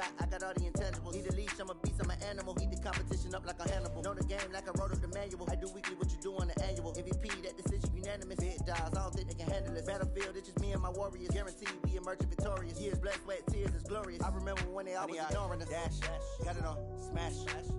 shot, I got all the intangibles. Need a leash, I'm a beast, I'm an animal. Heat the competition up like a Hannibal. Know the game like I wrote up the manual. I do weekly what you do on the annual. MVP, that decision unanimous. Big dogs, I don't think they can handle it. Battlefield, it's just me and my warriors. Guaranteed we emerge victorious. Years, blood, sweat, tears, is glorious. I remember when they always ignoring us. Dash, got it on, smash,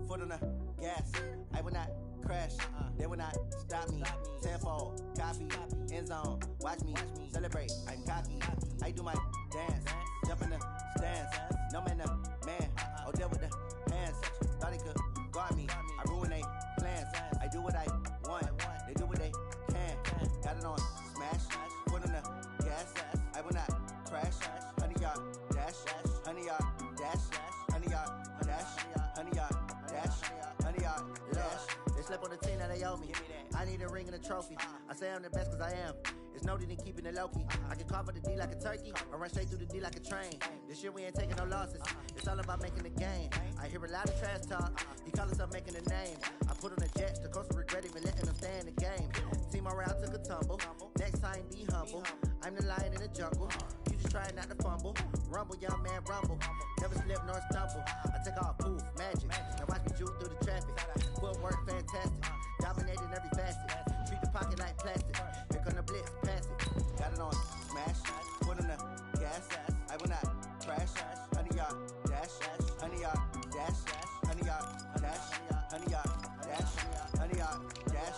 foot on the gas. I will not crash, they will not stop me. Tenfold, copy, end zone, watch me celebrate. I'm cocky, I do my dance, jump in the stands. No man, man, oh there with the hands. Thought he could guard me, I ruin they plans. I do what I want, they do what they can. Got it on, smash, foot on the gas. I will not crash, 100-yard dash, 100-yard dash, 100-yard dash, 100-yard dash, 100-yard dash. They slept on the team that they owe me. I need a ring and a trophy. I say I'm the best cause I am. It's noted in keeping it low-key. I can carve up the D like a turkey or run straight through the D like a train. This year we ain't taking no losses. It's all about making the game. I hear a lot of trash talk. He call himself making a name. I put on the Jets. The coach will regret even letting them stay in the game. Team around took a tumble. Next time be humble. I'm the lion in the jungle. You just trying not to fumble. Rumble, young man, rumble. Never slip nor stumble. I take off, poof, magic. Now watch me juke through the traffic. Footwork fantastic. Dominating every facet. Treat the pocket like plastic. Here come the blitz, pass it. Got it on, smash. Foot on the gas. I will not crash. 100-yard dash. 100-yard dash. 100-yard dash. 100-yard dash. 100-yard dash.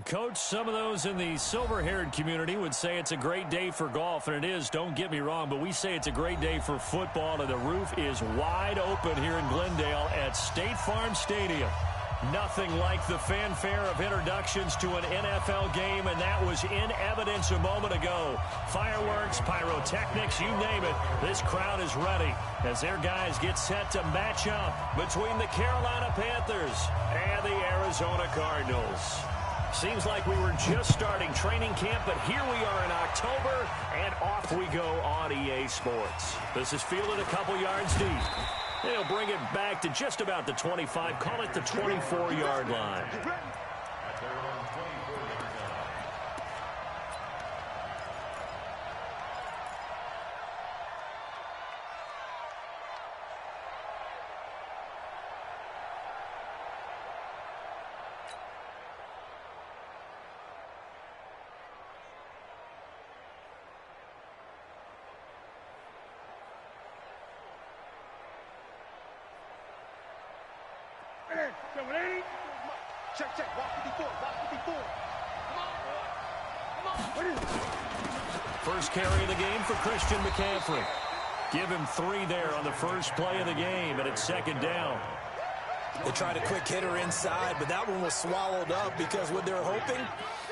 Coach, some of those in the silver-haired community would say it's a great day for golf, and it is, don't get me wrong, but we say it's a great day for football, and the roof is wide open here in Glendale at State Farm Stadium. Nothing like the fanfare of introductions to an NFL game, and that was in evidence a moment ago. Fireworks, pyrotechnics, you name it, this crowd is ready as their guys get set to match up between the Carolina Panthers and the Arizona Cardinals. Seems like we were just starting training camp, but here we are in October, and off we go on EA Sports. This is fielded a couple yards deep. They'll bring it back to just about the 25, call it the 24-yard line. Check, watch 54, watch 54. Come on. First carry of the game for Christian McCaffrey. Give him 3 there on the first play of the game, and it's second down. They tried a quick hitter inside, but that one was swallowed up because what they're hoping,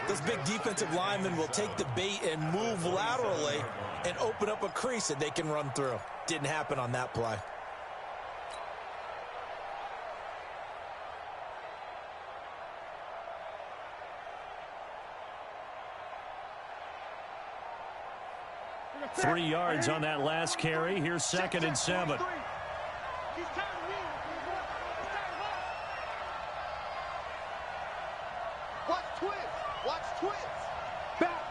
those big defensive linemen will take the bait and move laterally and open up a crease that they can run through. Didn't happen on that play. Three yards on that last carry. Here's second and 7. Watch twist. Watch twist. Back.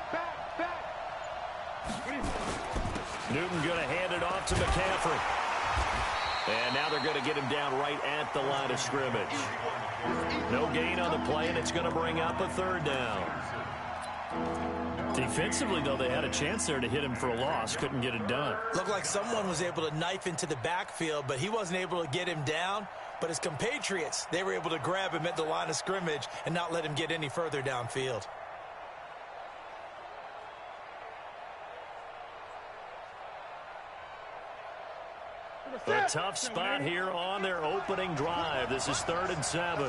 Newton going to hand it off to McCaffrey. And now they're going to get him down right at the line of scrimmage. No gain on the play, and it's going to bring up a third down. Defensively, though, they had a chance there to hit him for a loss. Couldn't get it done. Looked like someone was able to knife into the backfield, but he wasn't able to get him down. But his compatriots, they were able to grab him at the line of scrimmage and not let him get any further downfield. A tough spot here on their opening drive. This is 3rd and 7.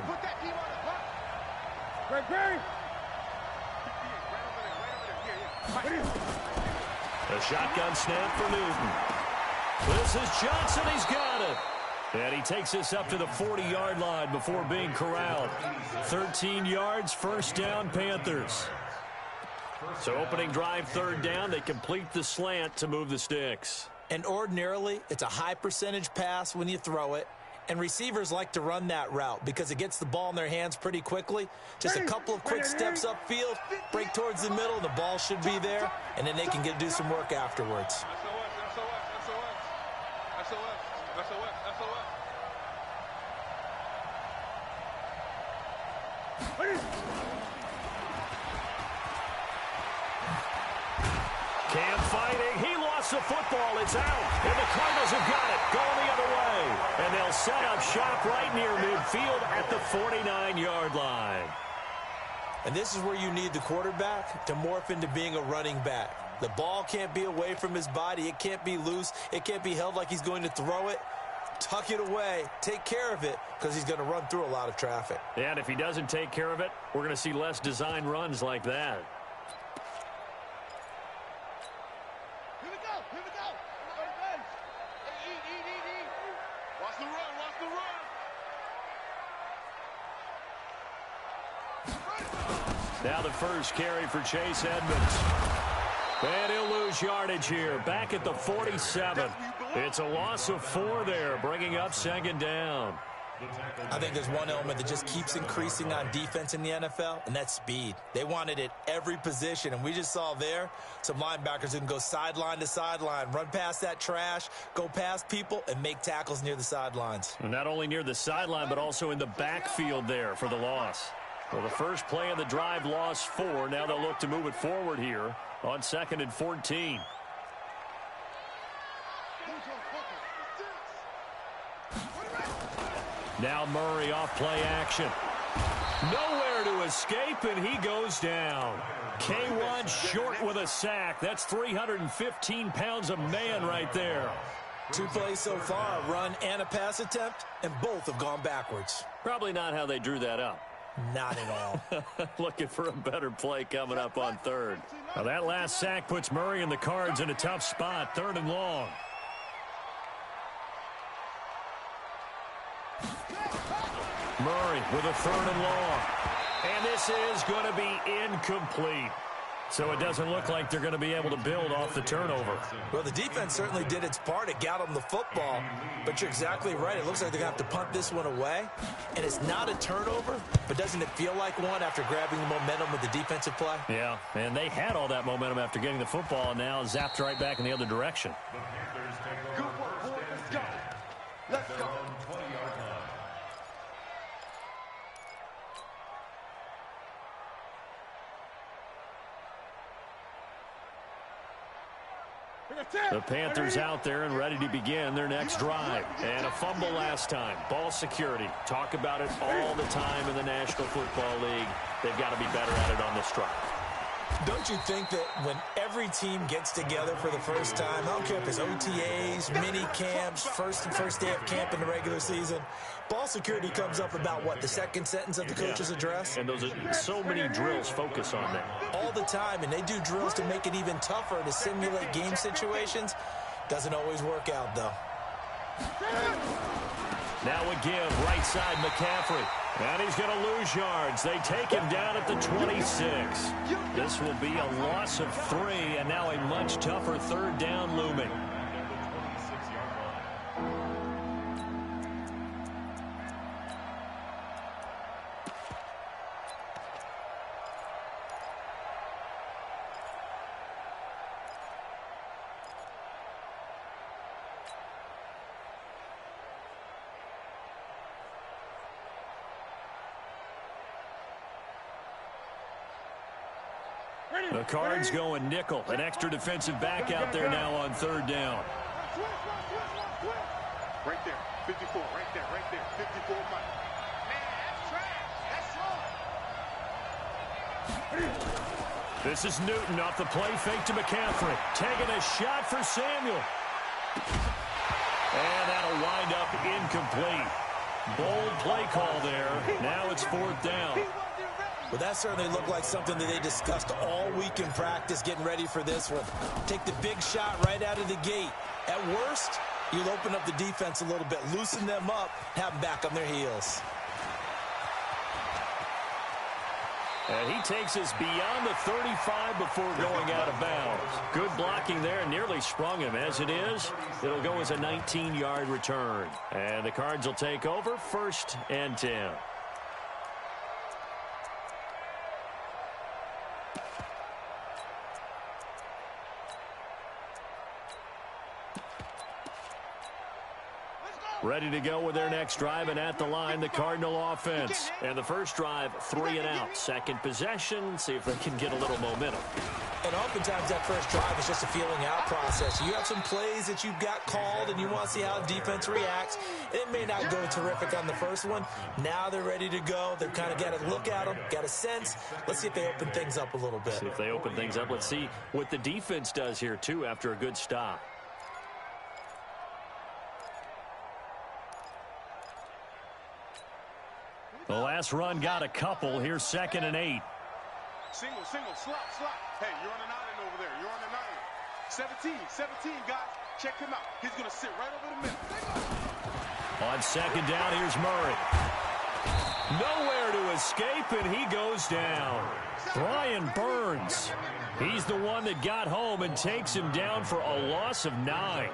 A shotgun snap for Newton. This is Johnson. He's got it. And he takes us up to the 40-yard line before being corralled. 13 yards, first down, Panthers. So opening drive, 3rd down. They complete the slant to move the sticks. And ordinarily, it's a high percentage pass when you throw it. And receivers like to run that route because it gets the ball in their hands pretty quickly. Just a couple of quick steps upfield, break towards the middle, the ball should be there, and then they can do some work afterwards. Cam fighting. He lost the football. It's out. And the Cardinals have got it. Going the other way. And they'll set up shop right near midfield at the 49-yard line. And this is where you need the quarterback to morph into being a running back. The ball can't be away from his body. It can't be loose. It can't be held like he's going to throw it. Tuck it away. Take care of it because he's going to run through a lot of traffic. Yeah, and if he doesn't take care of it, we're going to see less design runs like that. Here we go. Eat. Watch the run. Now the first carry for Chase Edmonds. And he'll lose yardage here. Back at the 47. It's a loss of 4 there, bringing up 2nd down. I think there's one element that just keeps increasing on defense in the NFL, and that's speed. They want it at every position, and we just saw there some linebackers who can go sideline to sideline, run past that trash, go past people, and make tackles near the sidelines. And not only near the sideline, but also in the backfield there for the loss. Well, the first play of the drive lost 4. Now they'll look to move it forward here on 2nd and 14. Now Murray off play action. Nowhere to escape, and he goes down. K1 short with a sack. That's 315 pounds of man right there. 2 plays so far, a run and a pass attempt, and both have gone backwards. Probably not how they drew that up. Not at all. Looking for a better play coming up on 3rd. Now that last sack puts Murray and the Cards in a tough spot, 3rd and long. Murray with a 3rd and long. And this is going to be incomplete. So it doesn't look like they're going to be able to build off the turnover. Well, the defense certainly did its part. It got them the football. But you're exactly right. It looks like they're going to have to punt this one away. And it's not a turnover, but doesn't it feel like one after grabbing the momentum with the defensive play? Yeah, and they had all that momentum after getting the football, and now zapped right back in the other direction. Good work, boy. Let's go. The Panthers out there and ready to begin their next drive. And a fumble last time. Ball security. Talk about it all the time in the National Football League. They've got to be better at it on this drive. Don't you think that when every team gets together for the first time, I don't care if it's OTAs, mini camps, first day of camp in the regular season, ball security comes up about, what, the second sentence of the coach's address? And those are so many drills focus on that. All the time, and they do drills to make it even tougher to simulate game situations. Doesn't always work out, though. Now a give, right side, McCaffrey. And he's going to lose yards. They take him down at the 26. This will be a loss of 3, and now a much tougher 3rd down looming. The Cards going nickel. An extra defensive back out there now on 3rd down. Right there, 54, right there, 54. Man, that's trash. This is Newton off the play fake to McCaffrey. Taking a shot for Samuel. And that'll will wind up incomplete. Bold play call there. Now it's 4th down. Well, that certainly looked like something that they discussed all week in practice, getting ready for this one. Take the big shot right out of the gate. At worst, you'll open up the defense a little bit, loosen them up, have them back on their heels. And he takes us beyond the 35 before going out of bounds. Good blocking there, nearly sprung him. As it is, it'll go as a 19-yard return. And the Cards will take over, 1st and 10. Ready to go with their next drive, and at the line, the Cardinal offense. And the first drive, 3 and out. Second possession, see if they can get a little momentum. And oftentimes that first drive is just a feeling out process. You have some plays that you've got called, and you want to see how the defense reacts. It may not go terrific on the first one. Now they're ready to go. They've kind of got to look at them, got a sense. Let's see if they open things up a little bit. See if they open things up. Let's see what the defense does here, too, after a good stop. The last run got a couple. Here's 2nd and 8. Single, slot. Hey, you're on an island over there. You're on an island. 17, guys. Check him out. He's going to sit right over the middle. On 2nd down, here's Murray. Nowhere to escape, and he goes down. Brian Burns. He's the one that got home and takes him down for a loss of 9.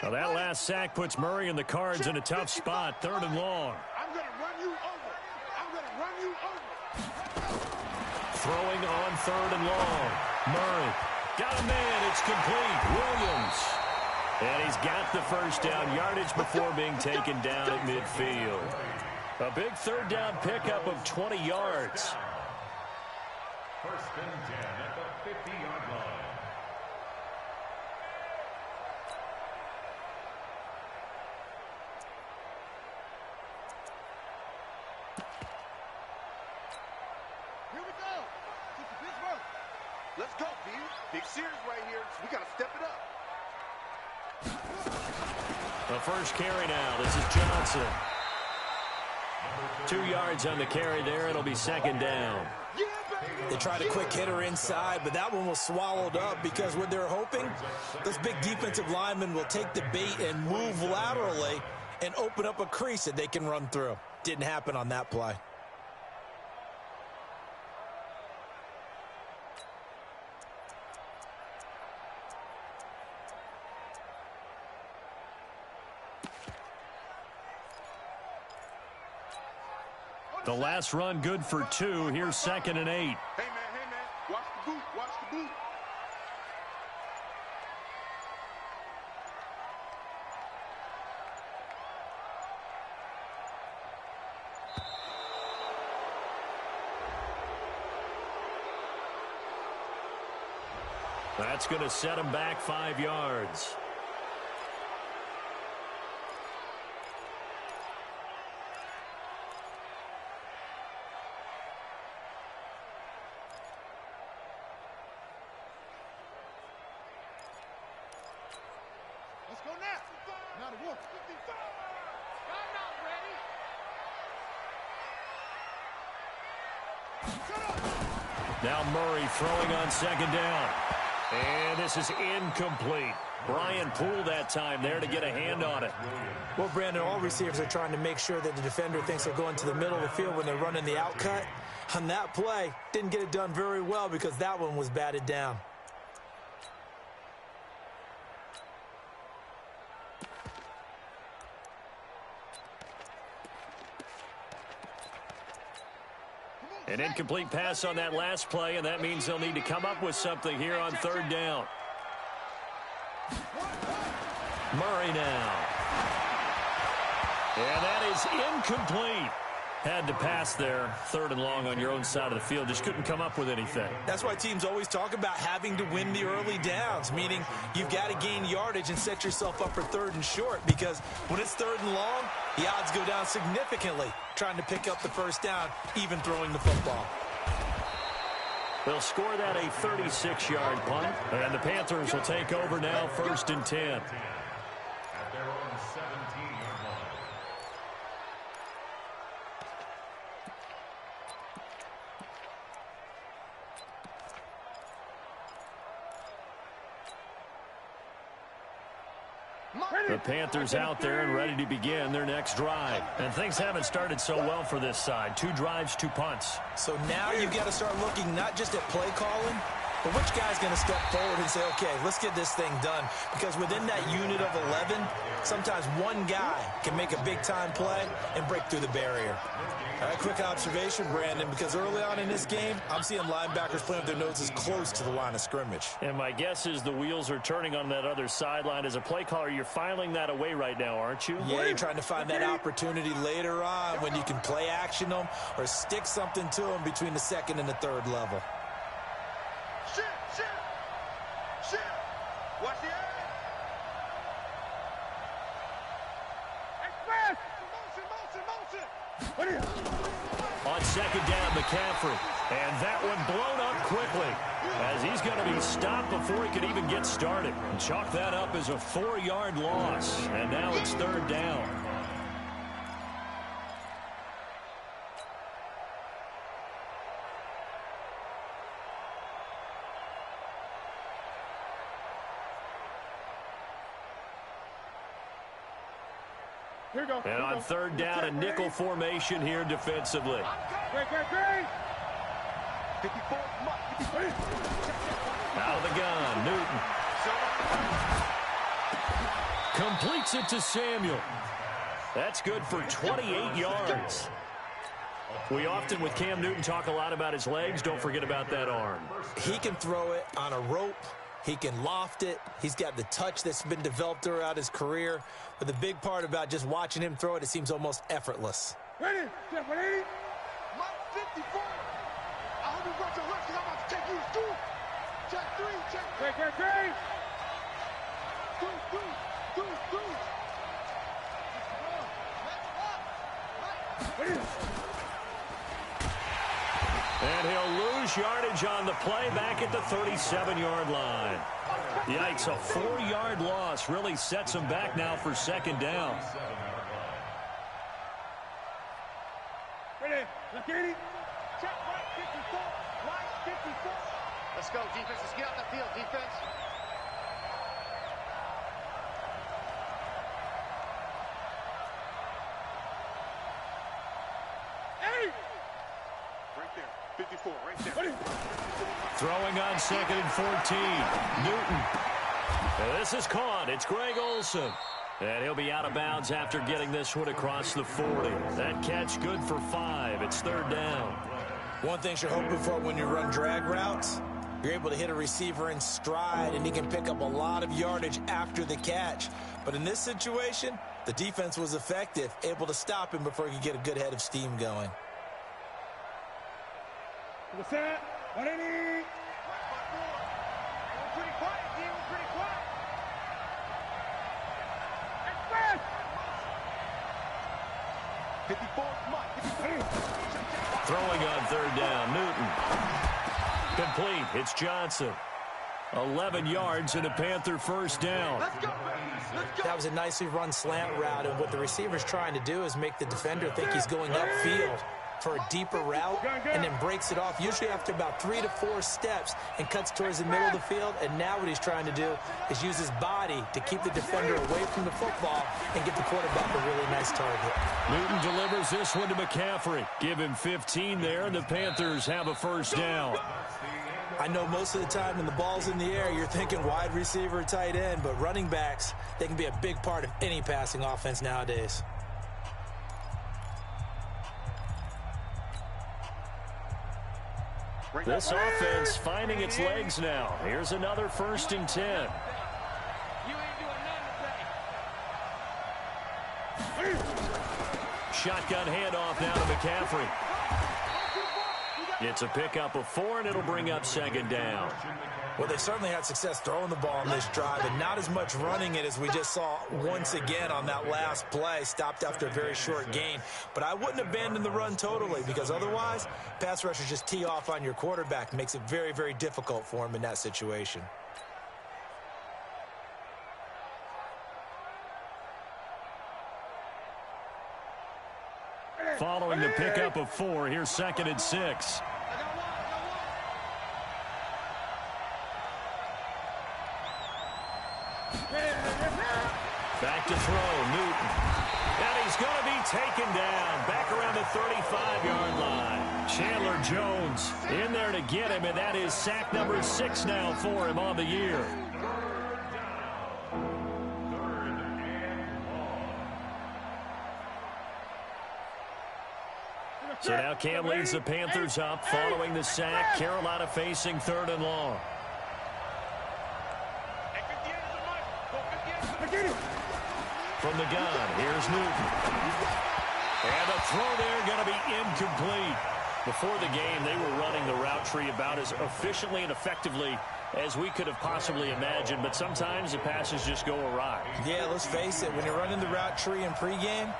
Now that last sack puts Murray and the Cards in a tough spot, 3rd and long. I'm going to run you over. Throwing on 3rd and long. Murray got a man. It's complete. Williams. And he's got the first down yardage before being taken down at midfield. A big 3rd down pickup of 20 yards. 1st and 10 at the 50-yard line. Let's go, B. Big series right here. We got to step it up. The first carry now. This is Johnson. 2 yards on the carry there. It'll be 2nd down. Yeah, They tried a quick hitter inside, but that one was swallowed up because what they're hoping, those big defensive linemen will take the bait and move laterally and open up a crease that they can run through. Didn't happen on that play. The last run good for 2. Here's 2nd and 8. Hey, man, watch the boot, watch the boot. That's going to set him back 5 yards. Let's go now. Now the wolf. 55. I'm not ready. Now Murray throwing on 2nd down. And this is incomplete. Brian Poole that time there to get a hand on it. Well, Brandon, all receivers are trying to make sure that the defender thinks they're going to the middle of the field when they're running the out cut. On that play, didn't get it done very well because that one was batted down. An incomplete pass on that last play, and that means they'll need to come up with something here on 3rd down. Murray now. And that is incomplete. Had to pass there, 3rd and long on your own side of the field. Just couldn't come up with anything. That's why teams always talk about having to win the early downs, meaning you've got to gain yardage and set yourself up for 3rd and short, because when it's 3rd and long, the odds go down significantly trying to pick up the 1st down, even throwing the football. They'll score that a 36-yard punt, and the Panthers will take over now 1st and 10. At their own 17-yard line. The Panthers out there and ready to begin their next drive. And things haven't started so well for this side. 2 drives, 2 punts. So now you've got to start looking not just at play calling, but which guy's going to step forward and say, okay, let's get this thing done. Because within that unit of 11, sometimes one guy can make a big-time play and break through the barrier. All right, quick observation, Brandon, because early on in this game, I'm seeing linebackers playing with their noses close to the line of scrimmage. And my guess is the wheels are turning on that other sideline. As a play caller, you're filing that away right now, aren't you? Yeah, you're trying to find that opportunity later on when you can play action them or stick something to them between the 2nd and the 3rd level. Shit. Watch the eye. Express. Motion. On 2nd down, McCaffrey. And that one blown up quickly as he's going to be stopped before he could even get started. And chalk that up as a 4-yard loss. And now it's 3rd down. And on 3rd down, a nickel formation here defensively. Out of the gun, Newton. Completes it to Samuel. That's good for 28 yards. We often, with Cam Newton, talk a lot about his legs. Don't forget about that arm. He can throw it on a rope. He can loft it. He's got the touch that's been developed throughout his career. But the big part about just watching him throw it, it seems almost effortless. Ready? Check 180. Mike 54. I hope you brought your left because I'm about to take you to 2. Check 3. Check 3. 2. And he'll lose yardage on the play back at the 37-yard line. Yikes, a 4-yard loss really sets him back now for 2nd down. Ready? Look at it. Check right 54. Let's go, defense. Let's get on the field, defense. Right there. 54, right there. Throwing on 2nd and 14. Newton. And this is caught. It's Greg Olsen. And he'll be out of bounds after getting this one across the 40. That catch good for 5. It's 3rd down. One thing you're hoping for when you run drag routes, you're able to hit a receiver in stride, and he can pick up a lot of yardage after the catch. But in this situation, the defense was effective, able to stop him before he could get a good head of steam going. What's that? 180. We're pretty quiet, team. We're pretty quiet. Express. 54, come on. 54. Throwing on 3rd down. Newton. Complete. It's Johnson. 11 yards and a Panther 1st down. Let's go, baby. Let's go. That was a nicely run slant route, and what the receiver's trying to do is make the defender think he's going upfield for a deeper route, and then breaks it off, usually after about 3 to 4 steps, and cuts towards the middle of the field. And now what he's trying to do is use his body to keep the defender away from the football and get the quarterback a really nice target. Newton delivers this one to McCaffrey. Give him 15 there, and the Panthers have a 1st down. I know most of the time when the ball's in the air, you're thinking wide receiver, tight end, but running backs, they can be a big part of any passing offense nowadays. This offense finding its legs now. Here's another 1st and 10. You ain't doing nothing today. Shotgun handoff now to McCaffrey. It's a pickup of 4, and it'll bring up 2nd down. Well, they certainly had success throwing the ball in this drive, and not as much running it as we just saw once again on that last play. Stopped after a very short gain. But I wouldn't abandon the run totally, because otherwise, pass rushers just tee off on your quarterback. Makes it very, very difficult for him in that situation. Following the pickup of 4, here's 2nd and 6. Back to throw, Newton. And he's going to be taken down back around the 35-yard line. Chandler Jones in there to get him, and that is sack number 6 now for him on the year. So now Cam leads the Panthers up following the sack. Carolina facing 3rd and long. From the gun, here's Newton. And the throw there going to be incomplete. Before the game, they were running the route tree about as efficiently and effectively as we could have possibly imagined, but sometimes the passes just go awry. Yeah, let's face it, when you're running the route tree in pregame,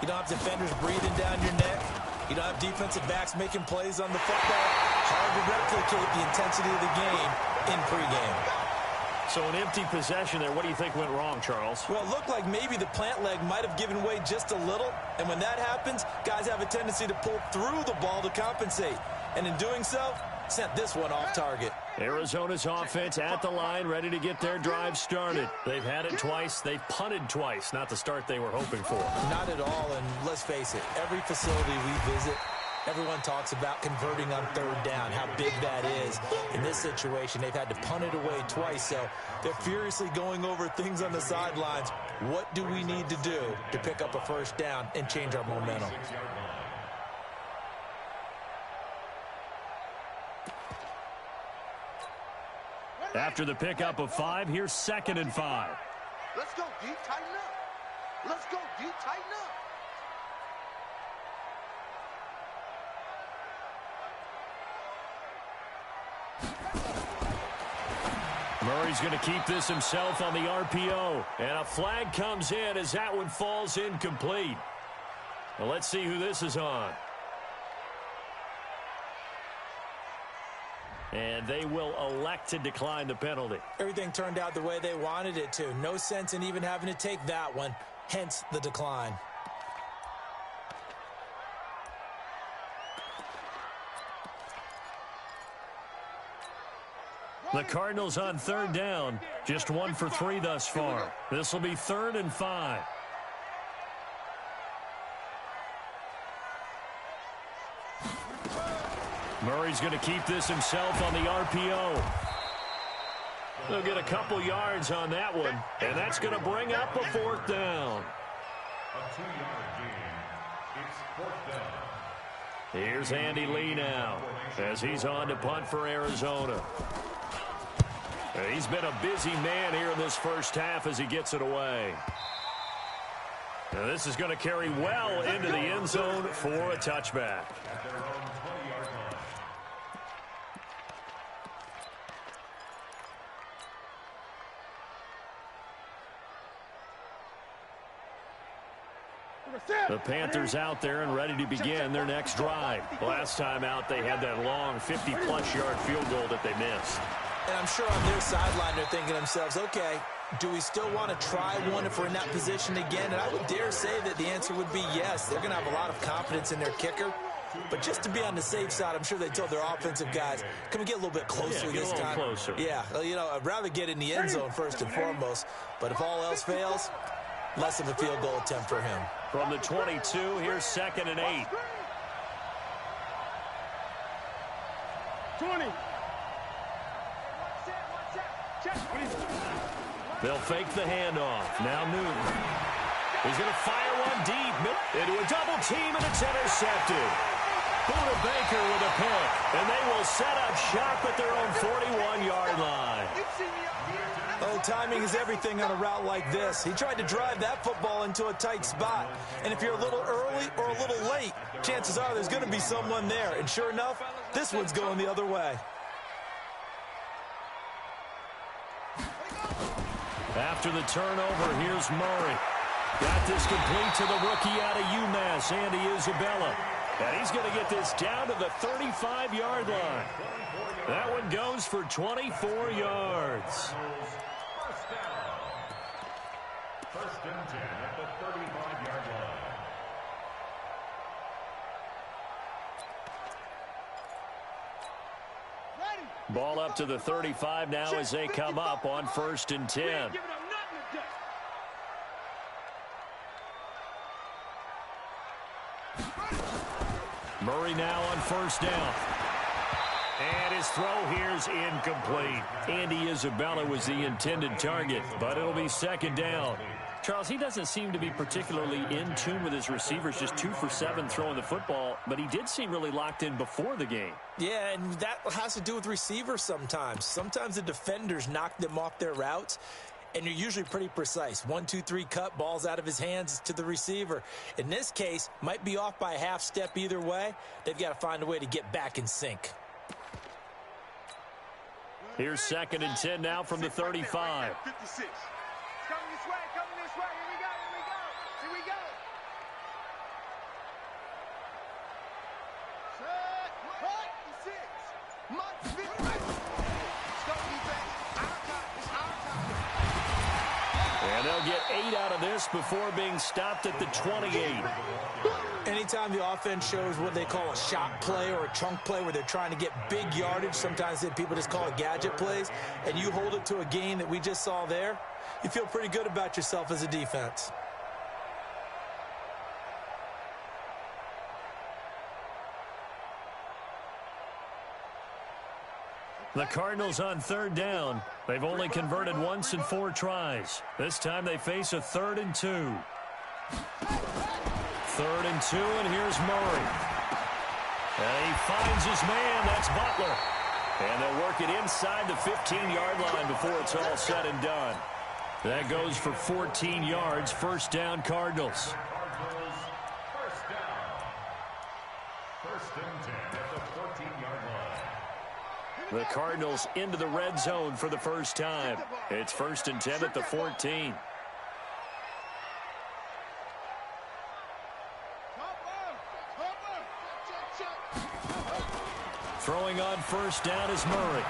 you don't have defenders breathing down your neck. You don't have defensive backs making plays on the football. Hard to replicate the intensity of the game in pregame. So an empty possession there. What do you think went wrong, Charles? Well, it looked like maybe the plant leg might have given way just a little. And when that happens, guys have a tendency to pull through the ball to compensate. And in doing so, sent this one off target. Arizona's offense at the line, ready to get their drive started. They've had it twice. They've punted twice. Not the start they were hoping for. Not at all. And let's face it, every facility we visit, everyone talks about converting on 3rd down, how big that is. In this situation, they've had to punt it away twice, so they're furiously going over things on the sidelines. What do we need to do to pick up a 1st down and change our momentum? After the pickup of 5, here's 2nd and 5. Let's go, D. Tighten up. Let's go, D. Tighten up. Murray's going to keep this himself on the RPO. And a flag comes in as that one falls incomplete. Well, let's see who this is on. And they will elect to decline the penalty. Everything turned out the way they wanted it to. No sense in even having to take that one, hence the decline. The Cardinals on third down, just 1 for 3 thus far. This will be 3rd and 5. Murray's going to keep this himself on the RPO. They'll get a couple yards on that one, and that's going to bring up a 4th down. A 2-yard gain. It's 4th down. Here's Andy Lee now as he's on to punt for Arizona. He's been a busy man here in this first half as he gets it away. Now this is going to carry well into the end zone for a touchback. At their own 20-yard line. The Panthers out there and ready to begin their next drive. Last time out, they had that long 50-plus yard field goal that they missed. And I'm sure on their sideline they're thinking to themselves, okay, do we still want to try one if we're in that position again? And I would dare say that the answer would be yes. They're going to have a lot of confidence in their kicker. But just to be on the safe side, I'm sure they told their offensive guys, can we get a little bit closer this time? Closer. Yeah, well, you know, I'd rather get in the end zone first and foremost. But if all else fails, less of a field goal attempt for him. From the 22, here's 2nd and 8. 20. They'll fake the handoff. Now Newton. He's going to fire one deep into a double team, and it's intercepted. Buda Baker with a pick, and they will set up shop at their own 41-yard line. Oh, timing is everything on a route like this. He tried to drive that football into a tight spot. And if you're a little early or a little late, chances are there's going to be someone there. And sure enough, this one's going the other way. After the turnover, here's Murray. Got this complete to the rookie out of UMass, Andy Isabella. And he's going to get this down to the 35-yard line. That one goes for 24 yards. First down. 1st and 10 at the 35-yard line. Ball up to the 35 now as they come up on 1st and 10. Murray now on 1st down. And his throw here's incomplete. Andy Isabella was the intended target, but it'll be 2nd down. Charles, he doesn't seem to be particularly in tune with his receivers, just 2 for 7 throwing the football, but he did seem really locked in before the game. Yeah, and that has to do with receivers sometimes. Sometimes the defenders knock them off their routes, and you're usually pretty precise. 1, 2, 3 cut, balls out of his hands to the receiver. In this case, might be off by a half step either way. They've got to find a way to get back in sync. Here's 2nd and 10 now from the 35. 56. Coming this way, coming this way. Here we go, here we go. Here we go. Set, cut, 6. Much victory. Stop defense. Our time. It's our time. And they'll get 8 out of this before being stopped at the 28. Anytime the offense shows what they call a shot play or a chunk play where they're trying to get big yardage, sometimes people just call it gadget plays, and you hold it to a gain that we just saw there, you feel pretty good about yourself as a defense. The Cardinals on 3rd down. They've only converted once in 4 tries. This time they face a 3rd and 2. 3rd and 2, and here's Murray. And he finds his man. That's Butler. And they'll work it inside the 15-yard line before it's all said and done. That goes for 14 yards. 1st down, Cardinals. Cardinals, 1st down. 1st and 10 at the 14-yard line. The Cardinals into the red zone for the first time. It's 1st and 10 at the 14. Throwing on 1st down is Murray.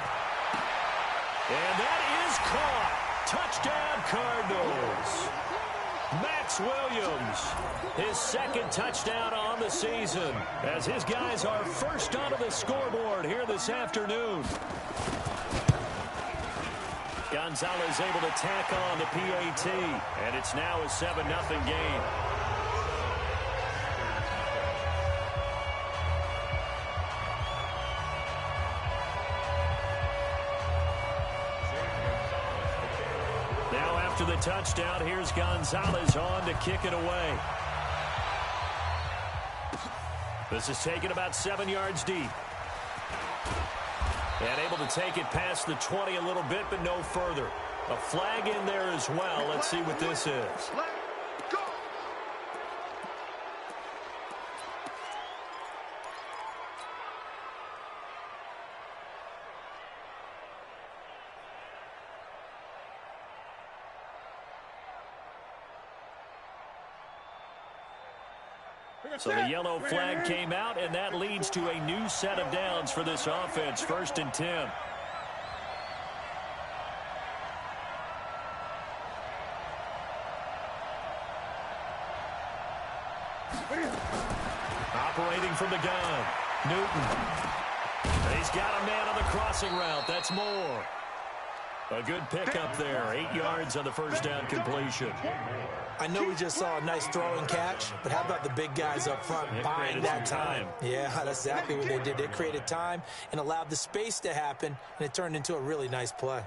And that is caught. Touchdown, Cardinals. Max Williams, his 2nd touchdown on the season, as his guys are first onto the scoreboard here this afternoon. Gonzalez able to tack on the PAT, and it's now a 7-0 game. Now after the touchdown, here's Gonzalez on to kick it away. This is taken about 7 yards deep. And able to take it past the 20 a little bit, but no further. A flag in there as well. Let's see what this is. So the yellow flag came out, and that leads to a new set of downs for this offense. 1st and 10. Operating from the gun, Newton. He's got a man on the crossing route. That's Moore. A good pickup there. 8 yards on the first down completion. I know we just saw a nice throwing catch, but how about the big guys up front buying that time? Yeah, that's exactly what they did. They created time and allowed the space to happen, and it turned into a really nice play.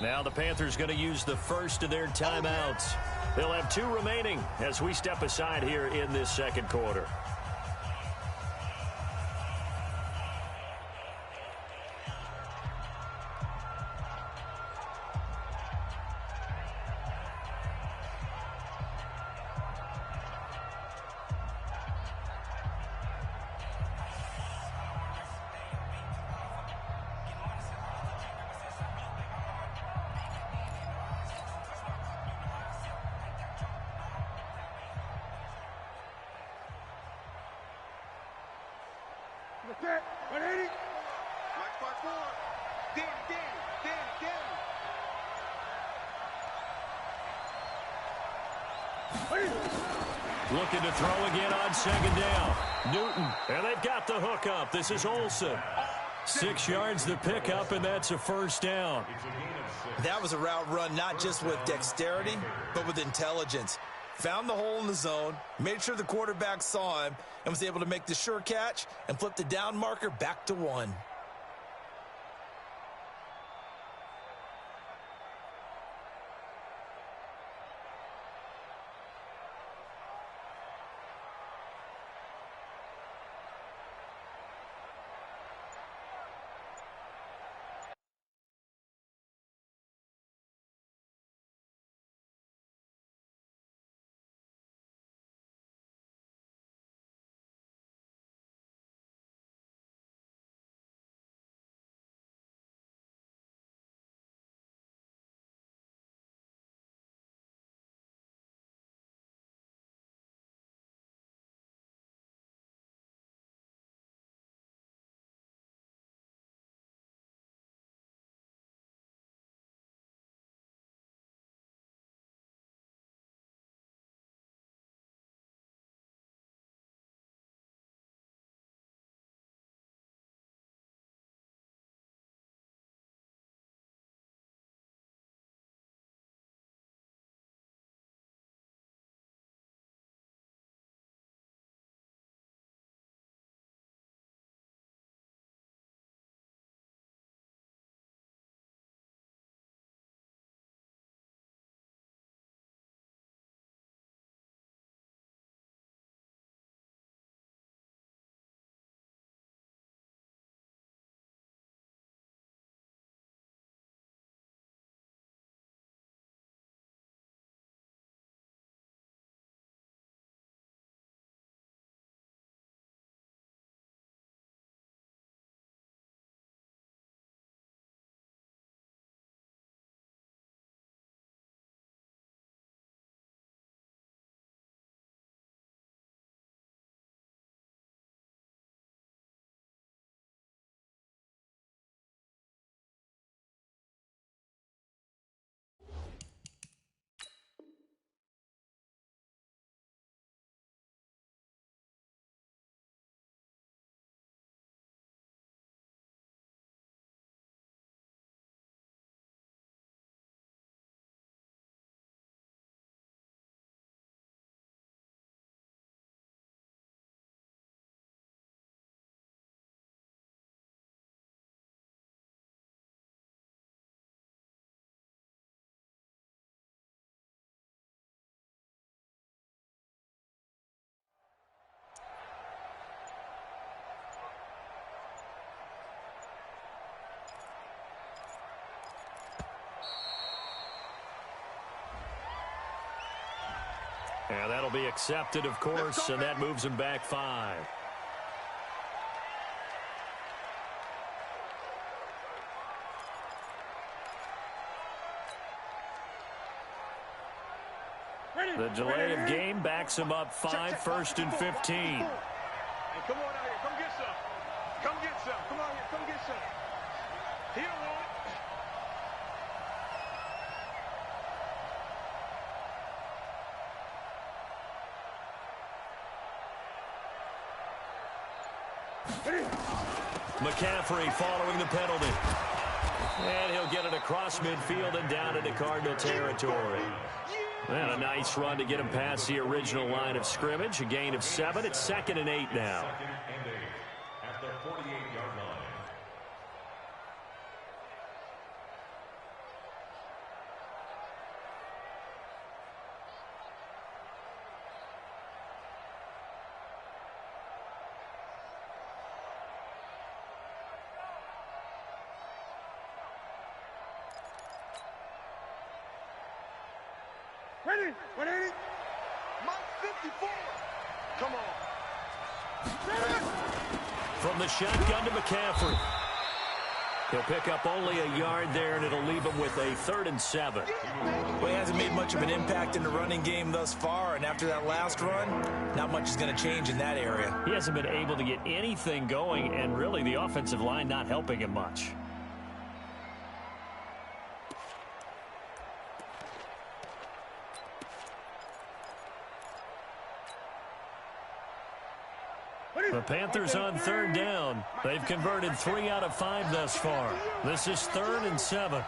Now the Panthers going to use the first of their timeouts. They'll have 2 remaining as we step aside here in this second quarter. Black spot forward. Danny. Looking to throw again on 2nd down. Newton, and they've got the hook up. This is Olsen. 6 yards the pickup, and that's a 1st down. That was a route run not just with dexterity, but with intelligence. Found the hole in the zone, made sure the quarterback saw him, and was able to make the sure catch and flip the down marker back to 1. And that'll be accepted, of course, and that moves him back 5. The delay of game backs him up 5, 1st and 15. Hey, come on out here. Come get some. Come get some. Come on here. Come get some. He don't want it. McCaffrey following the penalty. And he'll get it across midfield and down into Cardinal territory. And a nice run to get him past the original line of scrimmage. A gain of 7. It's 2nd and 8 now. 2nd and 8 at the 48-yard line. Ready? 180. Mike 54. Come on. From the shotgun to McCaffrey. He'll pick up only a yard there, and it'll leave him with a 3rd and 7. Well, he hasn't made much of an impact in the running game thus far, and after that last run, not much is going to change in that area. He hasn't been able to get anything going, and really the offensive line not helping him much. The Panthers on 3rd down. They've converted 3 out of 5 thus far. This is 3rd and 7.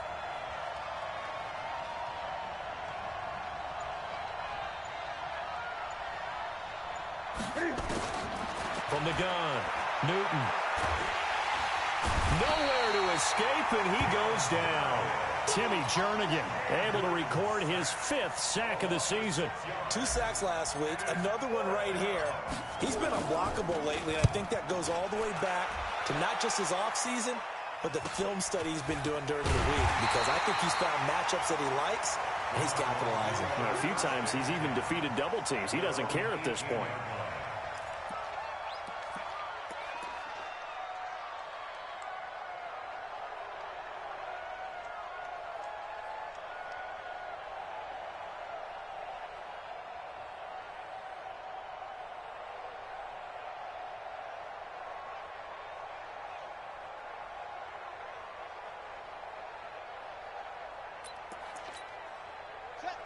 From the gun, Newton. Nowhere to escape, and he goes down. Timmy Jernigan able to record his 5th sack of the season. 2 sacks last week, another one right here. He's been unblockable lately, and I think that goes all the way back to not just his offseason, but the film study he's been doing during the week, because I think he's found matchups that he likes, and he's capitalizing. A few times he's even defeated double teams. He doesn't care at this point.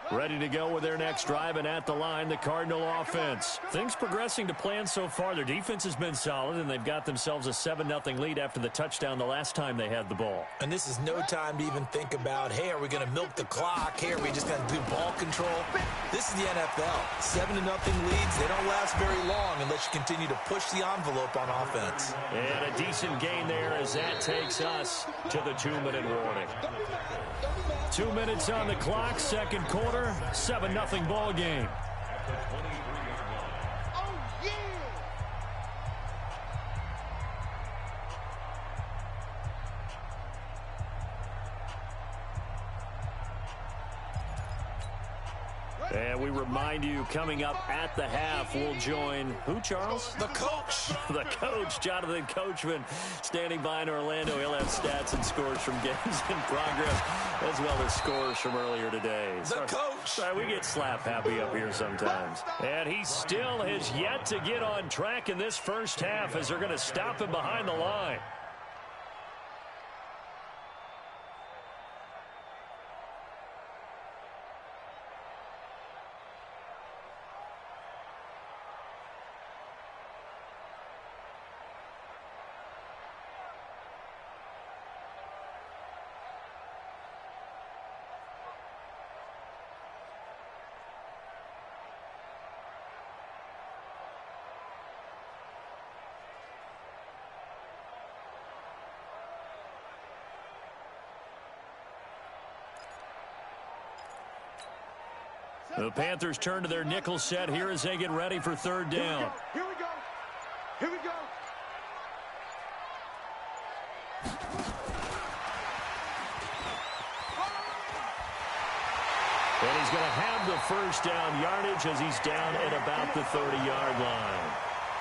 Ready to go with their next drive, and at the line, the Cardinal offense. Things progressing to plan so far. Their defense has been solid, and they've got themselves a 7-0 lead after the touchdown the last time they had the ball. And this is no time to even think about, hey, are we going to milk the clock? Hey, are we just going to do ball control? This is the NFL. 7-0 leads, they don't last very long unless you continue to push the envelope on offense. And a decent gain there as that takes us to the 2-minute warning. 2 minutes on the clock, 2nd quarter, 7-0 ball game. Oh, yeah. And we remind you, coming up at the half, we'll join who, Charles? The coach. The coach, Jonathan Coachman, standing by in Orlando. He'll have stats and scores from games in progress, as well as scores from earlier today. The coach. Sorry, we get slap happy up here sometimes. And he still has yet to get on track in this first half as they're going to stop him behind the line. The Panthers turn to their nickel set here as they get ready for 3rd down. Here we go. Here we go. And is going to have the first down yardage as he's down at about the 30-yard line.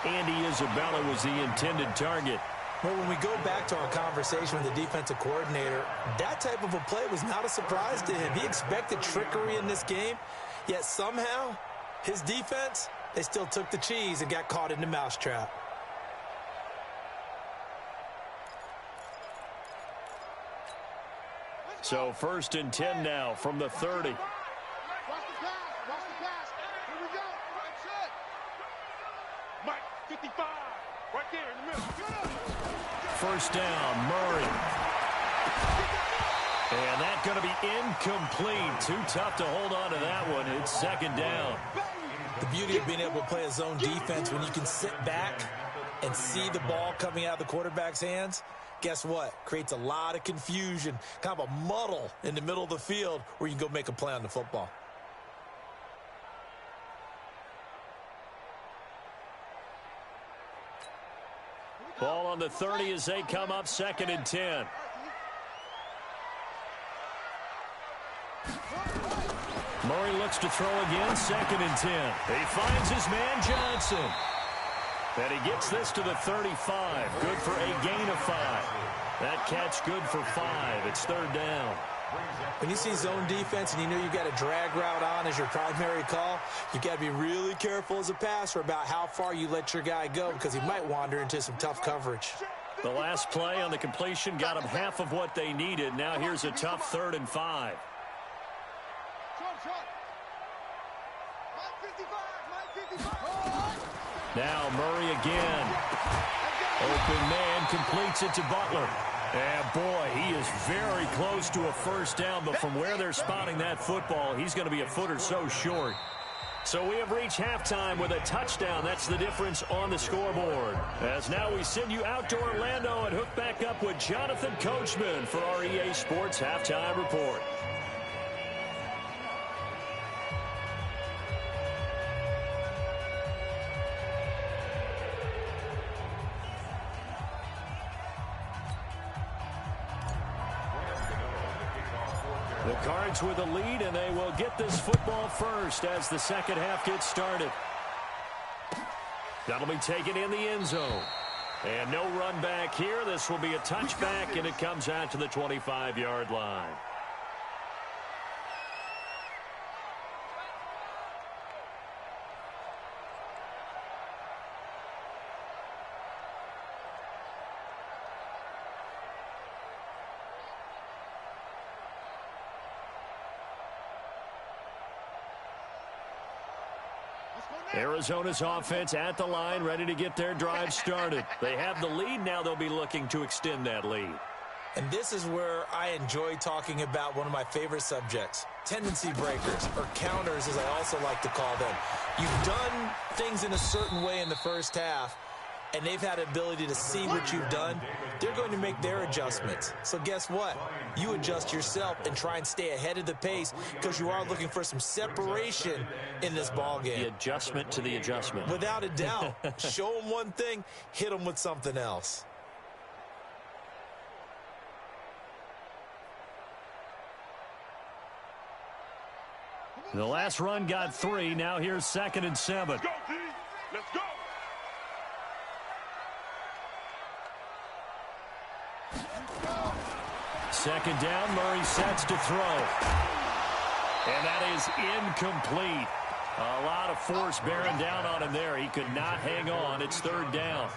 Andy Isabella was the intended target. Well, when we go back to our conversation with the defensive coordinator, that type of a play was not a surprise to him. He expected trickery in this game, yet somehow his defense, they still took the cheese and got caught in the mousetrap. So 1st and 10 now from the 30. Watch the pass. Watch the pass. Here we go. That's it. Mike, 55. Right there in the middle. First down, Murray. And that's going to be incomplete. Too tough to hold on to that one. It's 2nd down. The beauty of being able to play a zone defense when you can sit back and see the ball coming out of the quarterback's hands, guess what? Creates a lot of confusion, kind of a muddle in the middle of the field where you can go make a play on the football. Ball on the 30 as they come up 2nd and 10. Murray looks to throw again, 2nd and 10. He finds his man Johnson. And he gets this to the 35. Good for a gain of 5. That catch good for 5. It's 3rd down. When you see zone defense and you know you've got a drag route on as your primary call, you've got to be really careful as a passer about how far you let your guy go because he might wander into some tough coverage. The last play on the completion got them half of what they needed. Now here's a tough 3rd and 5. Now Murray again. Open man completes it to Butler. And boy, he is very close to a first down, but from where they're spotting that football, he's going to be a foot or so short. So we have reached halftime with a touchdown. That's the difference on the scoreboard. As now we send you out to Orlando and hook back up with Jonathan Coachman for our EA Sports Halftime Report. The Cards with a lead, and they will get this football first as the second half gets started. That'll be taken in the end zone. And no run back here. This will be a touchback, and it comes out to the 25-yard line. Arizona's offense at the line, ready to get their drive started. They have the lead. Now they'll be looking to extend that lead. And this is where I enjoy talking about one of my favorite subjects, tendency breakers, or counters as I also like to call them. You've done things in a certain way in the first half, and they've had the ability to see what you've done. They're going to make their adjustments. So guess what? You adjust yourself and try and stay ahead of the pace because you are looking for some separation in this ball game. The adjustment to the adjustment. Without a doubt. Show them one thing, hit them with something else. The last run got 3. Now here's 2nd and 7. Let's go, D. Let's go. Second down, Murray sets to throw. And that is incomplete. A lot of force bearing down on him there. He could not hang on. It's 3rd down.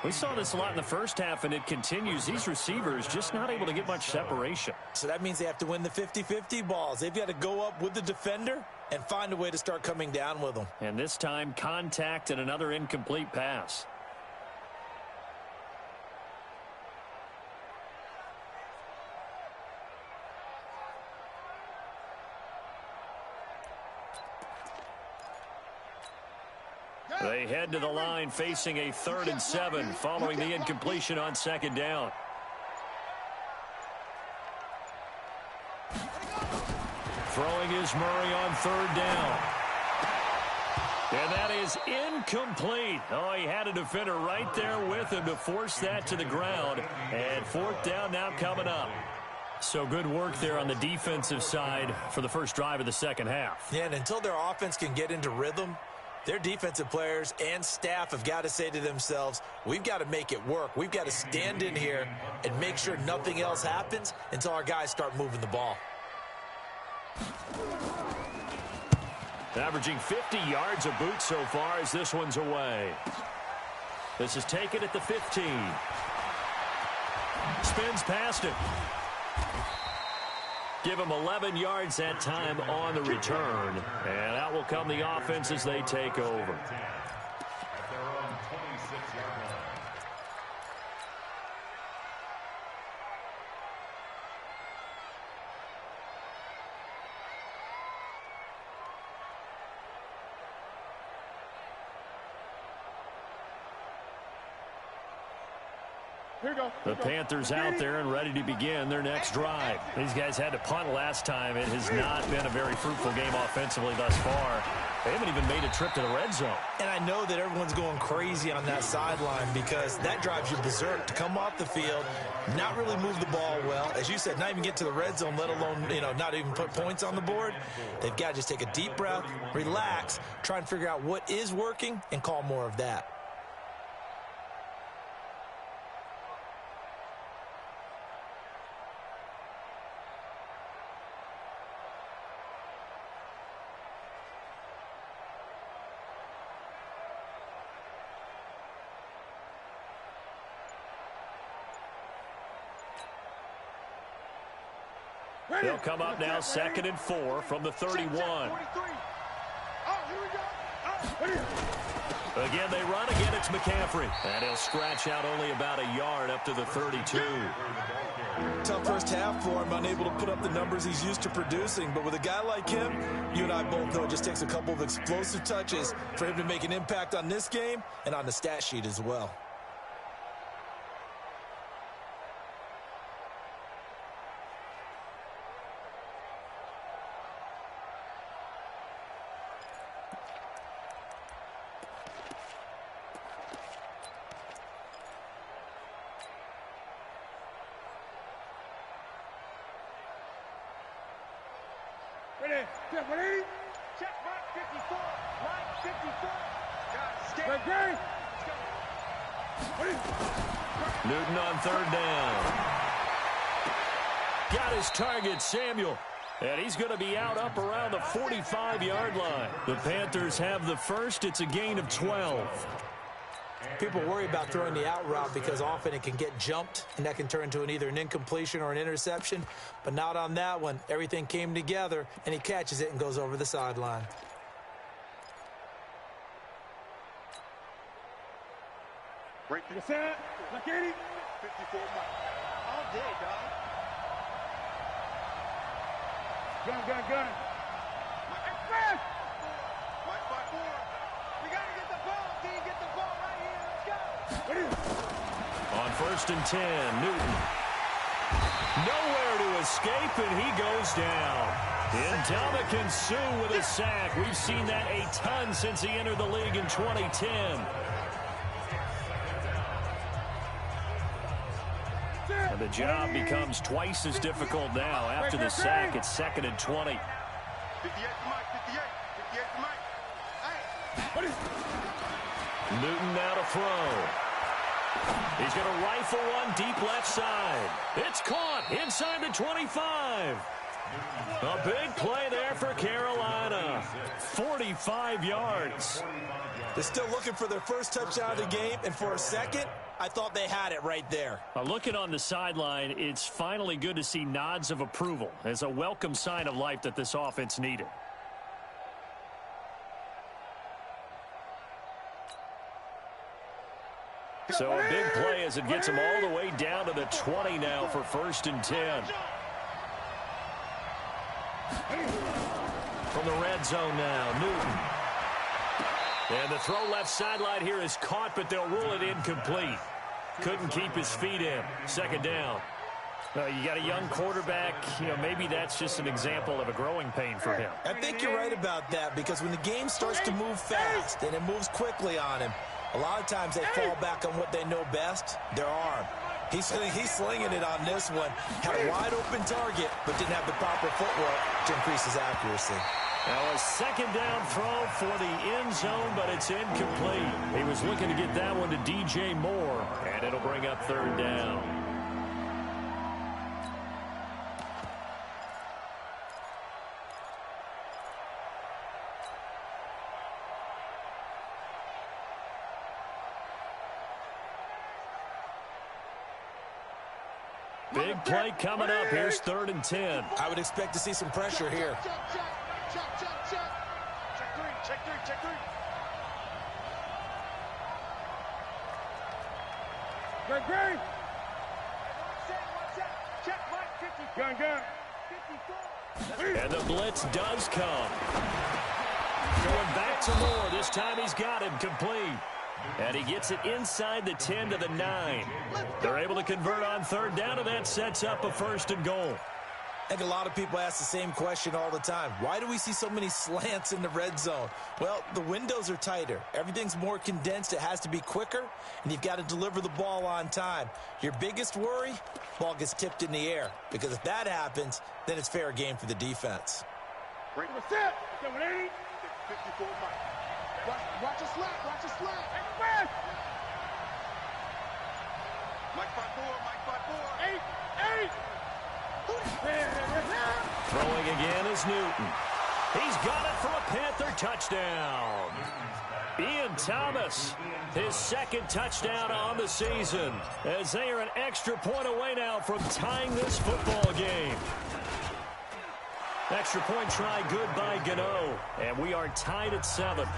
We saw this a lot in the first half, and it continues. These receivers just not able to get much separation. So that means they have to win the 50-50 balls. They've got to go up with the defender and find a way to start coming down with them. And this time, contact and another incomplete pass. They head to the line facing a 3rd and 7 following the incompletion on 2nd down. Throwing is Murray on 3rd down. And that is incomplete. Oh, he had a defender right there with him to force that to the ground. And 4th down now coming up. So good work there on the defensive side for the first drive of the second half. Yeah, and until their offense can get into rhythm, their defensive players and staff have got to say to themselves, we've got to make it work. We've got to stand in here and make sure nothing else happens until our guys start moving the ball. Averaging 50 yards a boot so far as this one's away. This is taken at the 15. Spins past it. Give him 11 yards that time on the return. And out will come the offense as they take over. At their own 26-yard line. The Panthers out there and ready to begin their next drive. These guys had to punt last time. It has not been a very fruitful game offensively thus far. They haven't even made a trip to the red zone. And I know that everyone's going crazy on that sideline because that drives you berserk to come off the field, not really move the ball well. As you said, not even get to the red zone, let alone, not even put points on the board. They've got to just take a deep breath, relax, try and figure out what is working and call more of that. They'll come up now 2nd and 4 from the 31. Again, they run. Again, it's McCaffrey. And he'll scratch out only about a yard up to the 32. Tough first half for him, unable to put up the numbers he's used to producing. But with a guy like him, you and I both know it just takes a couple of explosive touches for him to make an impact on this game and on the stat sheet as well. Ready? Check right 54. Right 54. Newton on 3rd down. Got his target, Samuel. And he's going to be out up around the 45-yard line. The Panthers have the first. It's a gain of 12. People worry about throwing the out route because often it can get jumped, and that can turn into either an incompletion or an interception. But not on that one. Everything came together, and he catches it and goes over the sideline. Break the set. Look at it. 54 miles. All day, dog. Gun. Mike by 4. We got to get the ball, D. Get the ball right here. Let's go. On 1st and 10, Newton. Nowhere to escape, and he goes down. Ndamukong Suh with a sack. We've seen that a ton since he entered the league in 2010. And the job becomes twice as difficult now. After the sack, it's 2nd and 20. 58 to Mike. 58 to Mike. Newton now to throw. He's going to rifle one deep left side. It's caught inside the 25. A big play there for Carolina. 45 yards. They're still looking for their first touchdown of the game, and for a second, I thought they had it right there. Looking on the sideline, it's finally good to see nods of approval as a welcome sign of life that this offense needed. So a big play as it gets him all the way down to the 20 now for 1st and 10. From the red zone now, Newton. And the throw left sideline here is caught, but they'll rule it incomplete. Couldn't keep his feet in. 2nd down. You got a young quarterback. Maybe that's just an example of a growing pain for him. I think you're right about that because when the game starts to move fast and it moves quickly on him, a lot of times they fall back on what they know best, their arm. He's slinging it on this one. Had a wide open target, but didn't have the proper footwork to increase his accuracy. Now a second down throw for the end zone, but it's incomplete. He was looking to get that one to DJ Moore, and it'll bring up third down. Big play coming up. Here's 3rd and 10. I would expect to see some pressure here. Check three. Green. Check Mike, 50. Gun. 54. And the blitz does come. Going back to Moore. This time he's got him complete. And he gets it inside the 10 to the 9. They're able to convert on 3rd down, and that sets up a 1st and goal. I think a lot of people ask the same question all the time. Why do we see so many slants in the red zone? Well, the windows are tighter. Everything's more condensed. It has to be quicker, and you've got to deliver the ball on time. Your biggest worry, ball gets tipped in the air, because if that happens, then it's fair game for the defense. Break the set. 54 Mike. Watch a slap. Hey, Mike 5-4. 8. Throwing again is Newton. He's got it for a Panther touchdown. Ian Thomas, his 2nd touchdown on the season, as they are an extra point away now from tying this football game. Extra point try good by Gano, and we are tied at 7.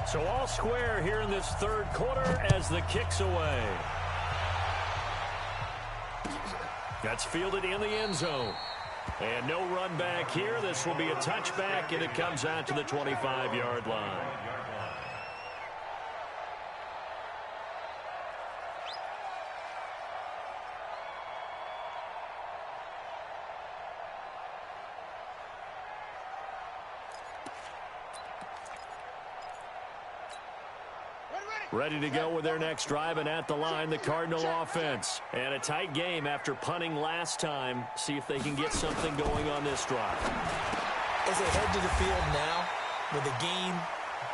So all square here in this 3rd quarter as the kick's away. That's fielded in the end zone. And no run back here. This will be a touchback, and it comes out to the 25-yard line. Ready to go with their next drive, and at the line, the Cardinal offense. And a tight game after punting last time. See if they can get something going on this drive. As they head to the field now, with the game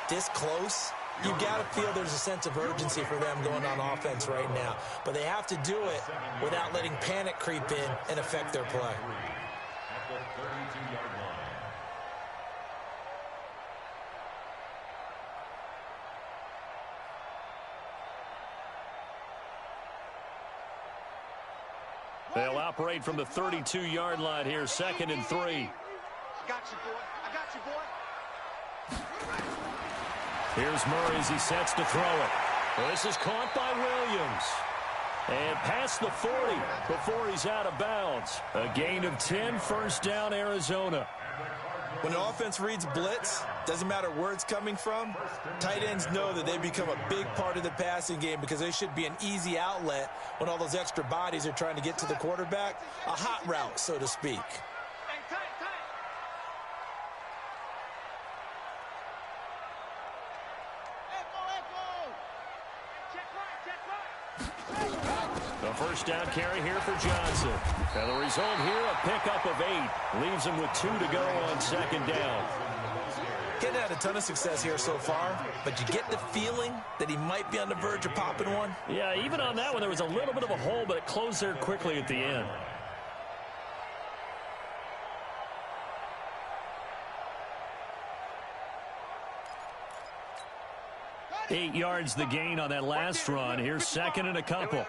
this close, you've got to feel there's a sense of urgency for them going on offense right now. But they have to do it without letting panic creep in and affect their play. At the 32-yard line. They'll operate from the 32-yard line here, 2nd and 3. I got you, boy. Here's Murray as he sets to throw it. Well, this is caught by Williams. And past the 40 before he's out of bounds. A gain of 10, 1st down, Arizona. When an offense reads blitz, doesn't matter where it's coming from, tight ends know that they become a big part of the passing game because they should be an easy outlet when all those extra bodies are trying to get to the quarterback. A hot route, so to speak. Hey, tight. Echo. Check right. A 1st down carry here for Johnson. And the result here, a pickup of 8. Leaves him with 2 to go on 2nd down. Getting had a ton of success here so far, but you get the feeling that he might be on the verge of popping one. Yeah, even on that one, there was a little bit of a hole, but it closed there quickly at the end. Eight yards the gain on that last run. Here's 2nd and a couple.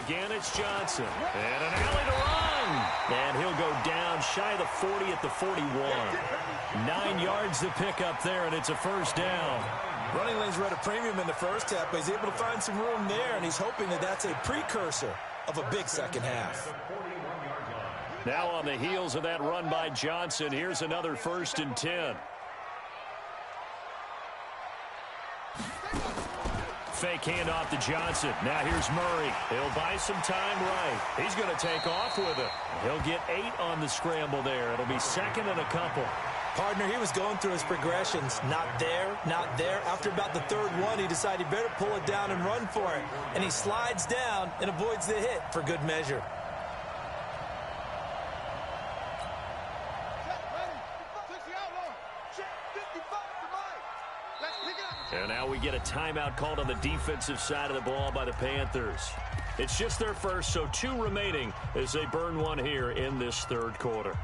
Again, it's Johnson. And an alley to run. And he'll go down shy of the 40 at the 41. 9 yards to pick up there, and it's a 1st down. Running lanes were at a premium in the first half, but he's able to find some room there, and he's hoping that that's a precursor of a big second half. Now on the heels of that run by Johnson, here's another 1st and 10. fake handoff to Johnson. Now here's Murray. He'll buy some time right. He's going to take off with it. He'll get 8 on the scramble there. It'll be second and a couple. Partner, he was going through his progressions. Not there, not there. After about the third one, he decided he better pull it down and run for it. And he slides down and avoids the hit for good measure. And now we get a timeout called on the defensive side of the ball by the Panthers. It's just their first, so 2 remaining as they burn one here in this third quarter.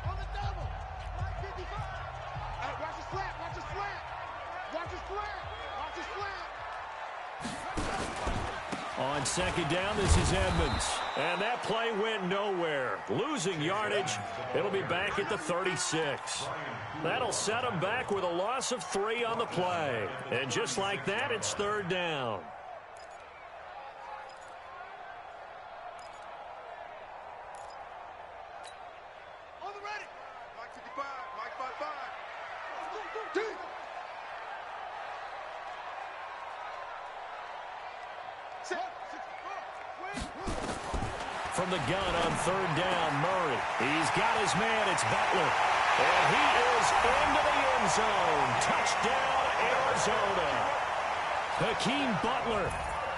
On the double. 55. Watch the slant. Watch the slant. Watch the slant. Watch the slant. On second down, this is Edmonds. And that play went nowhere. Losing yardage. It'll be back at the 36. That'll set them back with a loss of 3 on the play. And just like that, it's third down. On the ready. Mike 55. Mike 55. From the gun on third down, Murray. He's got his man. It's Butler. And he is into the end zone. Touchdown, Arizona. Hakeem Butler,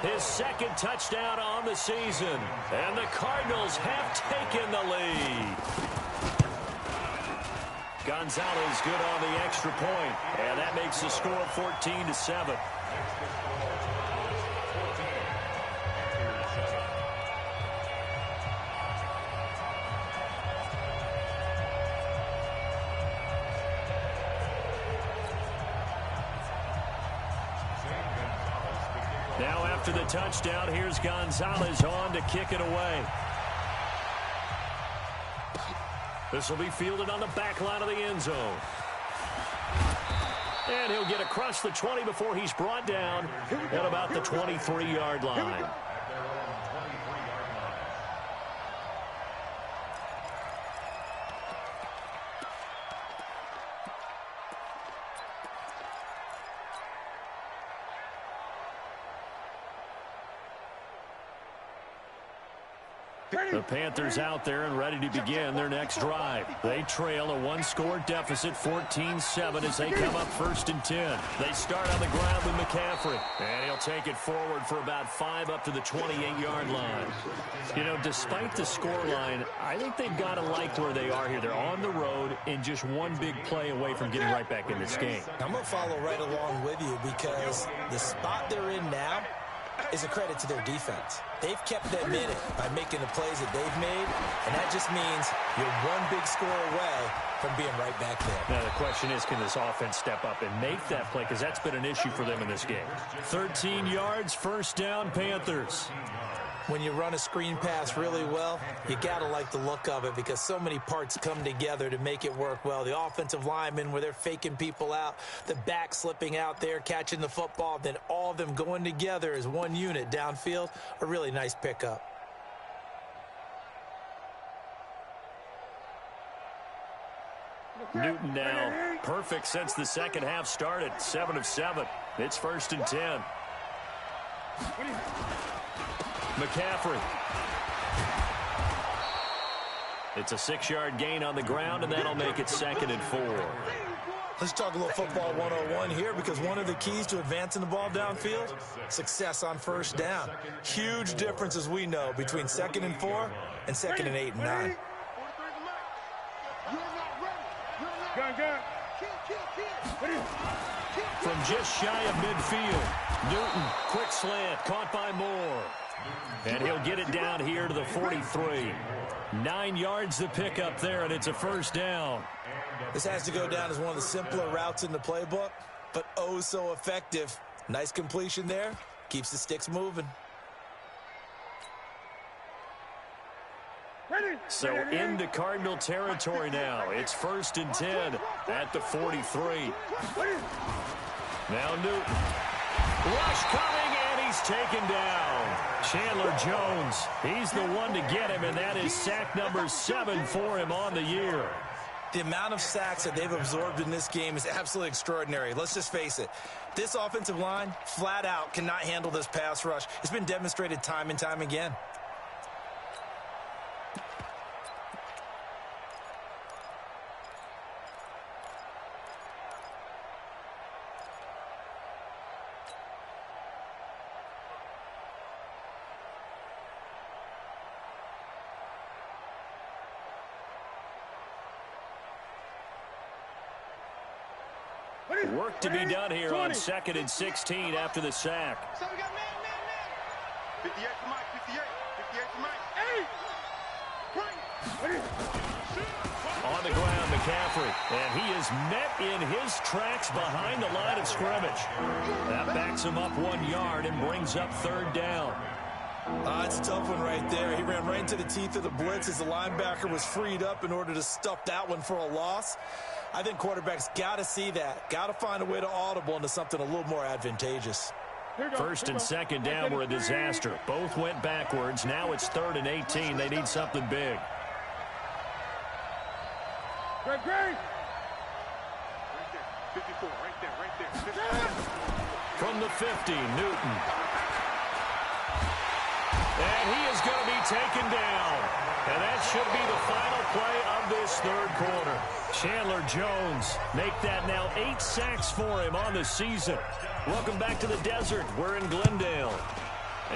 his second touchdown on the season. And the Cardinals have taken the lead. Gonzalez good on the extra point. And that makes the score 14-7. Now after the touchdown, here's Gonzalez on to kick it away. This will be fielded on the back line of the end zone. And he'll get across the 20 before he's brought down at about the 23-yard line. The Panthers out there and ready to begin their next drive. They trail a 1-score deficit, 14-7, as they come up 1st and 10. They start on the ground with McCaffrey. And he'll take it forward for about 5 up to the 28-yard line. You know, despite the scoreline, I think they've got to like where they are here. They're on the road and just one big play away from getting right back in this game. I'm going to follow right along with you because the spot they're in now is a credit to their defense. They've kept them in it by making the plays that they've made, and that just means you're one big score away from being right back there. Now, the question is, can this offense step up and make that play? Because that's been an issue for them in this game. 13 yards, first down, Panthers. When you run a screen pass really well, you got to like the look of it because so many parts come together to make it work well. The offensive linemen, where they're faking people out, the back slipping out there, catching the football, then all of them going together as one unit downfield, a really nice pickup. Newton now perfect since the second half started. 7 of 7. It's 1st and 10. McCaffrey. It's a 6-yard gain on the ground, and that'll make it 2nd and 4. Let's talk a little football 101 here because one of the keys to advancing the ball downfield, success on first down. Huge difference, as we know, between 2nd and 4 and 2nd and 8 and 9. From just shy of midfield, Newton, quick slant, caught by Moore. And he'll get it down here to the 43. 9 yards to pick up there, and it's a first down. This has to go down as one of the simpler routes in the playbook, but oh so effective. Nice completion there. Keeps the sticks moving. So into Cardinal territory now. It's 1st and 10 at the 43. Now Newton. Rush coming, and he's taken down. Chandler Jones, he's the one to get him, and that is sack number 7 for him on the year. The amount of sacks that they've absorbed in this game is absolutely extraordinary. Let's just face it. This offensive line, flat out, cannot handle this pass rush. It's been demonstrated time and time again. Work to be done here on 2nd and 16 after the sack. So we got man. 58 for Mike, 58 for Mike. On the ground, McCaffrey. And he is met in his tracks behind the line of scrimmage. That backs him up 1 yard and brings up 3rd down. It's a tough one right there. He ran right into the teeth of the blitz as the linebacker was freed up in order to stuff that one for a loss. I think quarterbacks got to see that. Got to find a way to audible into something a little more advantageous. 1st and 2nd down were a disaster. Both went backwards. Now it's 3rd and 18. They need something big. Great. Right there, 54, right there. 54. From the 50, Newton. And he is going to be taken down. And that should be the final play of this 3rd quarter. Chandler Jones make that now 8 sacks for him on the season. Welcome back to the desert. We're in Glendale.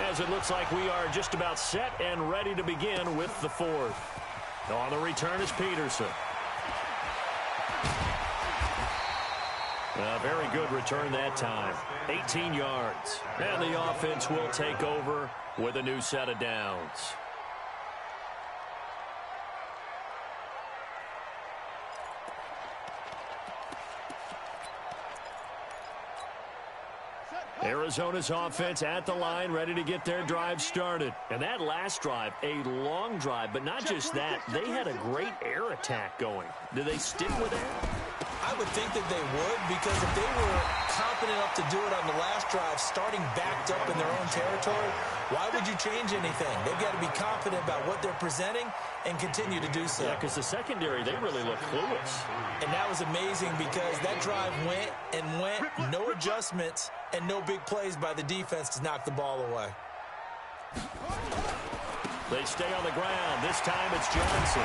As it looks like we are just about set and ready to begin with the 4th. On the return is Peterson. A very good return that time. 18 yards. And the offense will take over with a new set of downs. Arizona's offense at the line, ready to get their drive started. And that last drive, a long drive, but not just that. They had a great air attack going. Do they stick with that? I would think that they would, because if they were confident enough to do it on the last drive, starting backed up in their own territory, why would you change anything? They've got to be confident about what they're presenting and continue to do so. Yeah, because the secondary, they really look clueless. And that was amazing because that drive went, no adjustments, and no big plays by the defense to knock the ball away. They stay on the ground. This time it's Johnson.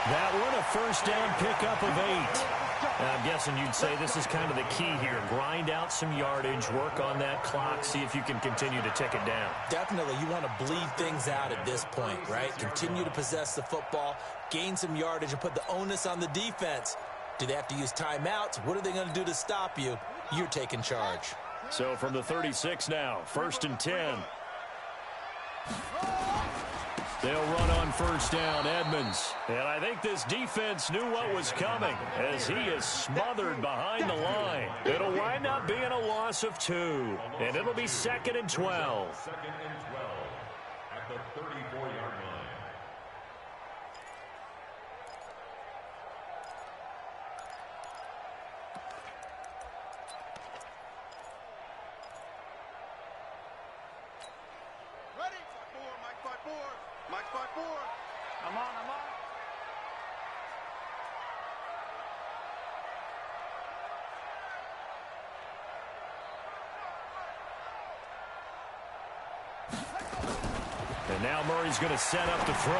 That one, a 1st down pickup of 8. I'm guessing you'd say this is kind of the key here. Grind out some yardage, work on that clock, see if you can continue to tick it down. Definitely. You want to bleed things out at this point, right? Continue to possess the football, gain some yardage, and put the onus on the defense. Do they have to use timeouts? What are they going to do to stop you? You're taking charge. So from the 36 now, 1st and 10. They'll run on 1st down, Edmonds. And I think this defense knew what was coming as he is smothered behind the line. It'll wind up being a loss of 2, and it'll be 2nd and 12. 2nd and 12 at the 34-yard line. Ready? 5-4, Mike 5-4. I'm on. And now Murray's going to set up the throw.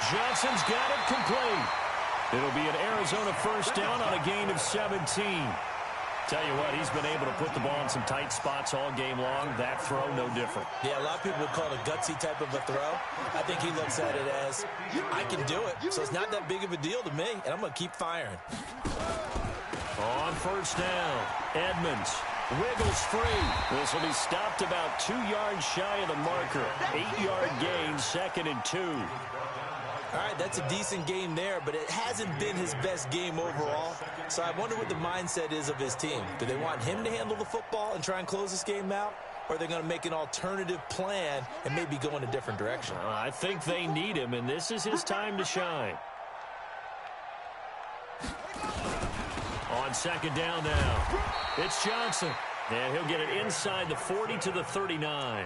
Johnson's got it complete. It'll be an Arizona 1st down on a gain of 17. Tell you what, he's been able to put the ball in some tight spots all game long. That throw, no different. Yeah, a lot of people would call it a gutsy type of a throw. I think he looks at it as, I can do it, so it's not that big of a deal to me, and I'm going to keep firing. On 1st down, Edmonds wiggles free. This will be stopped about 2 yards shy of the marker. 8-yard gain, 2nd and 2. All right, that's a decent game there, but it hasn't been his best game overall. So I wonder what the mindset is of his team. Do they want him to handle the football and try and close this game out? Or are they going to make an alternative plan and maybe go in a different direction? I think they need him, and this is his time to shine. On 2nd down now, it's Johnson. And he'll get it inside the 40 to the 39.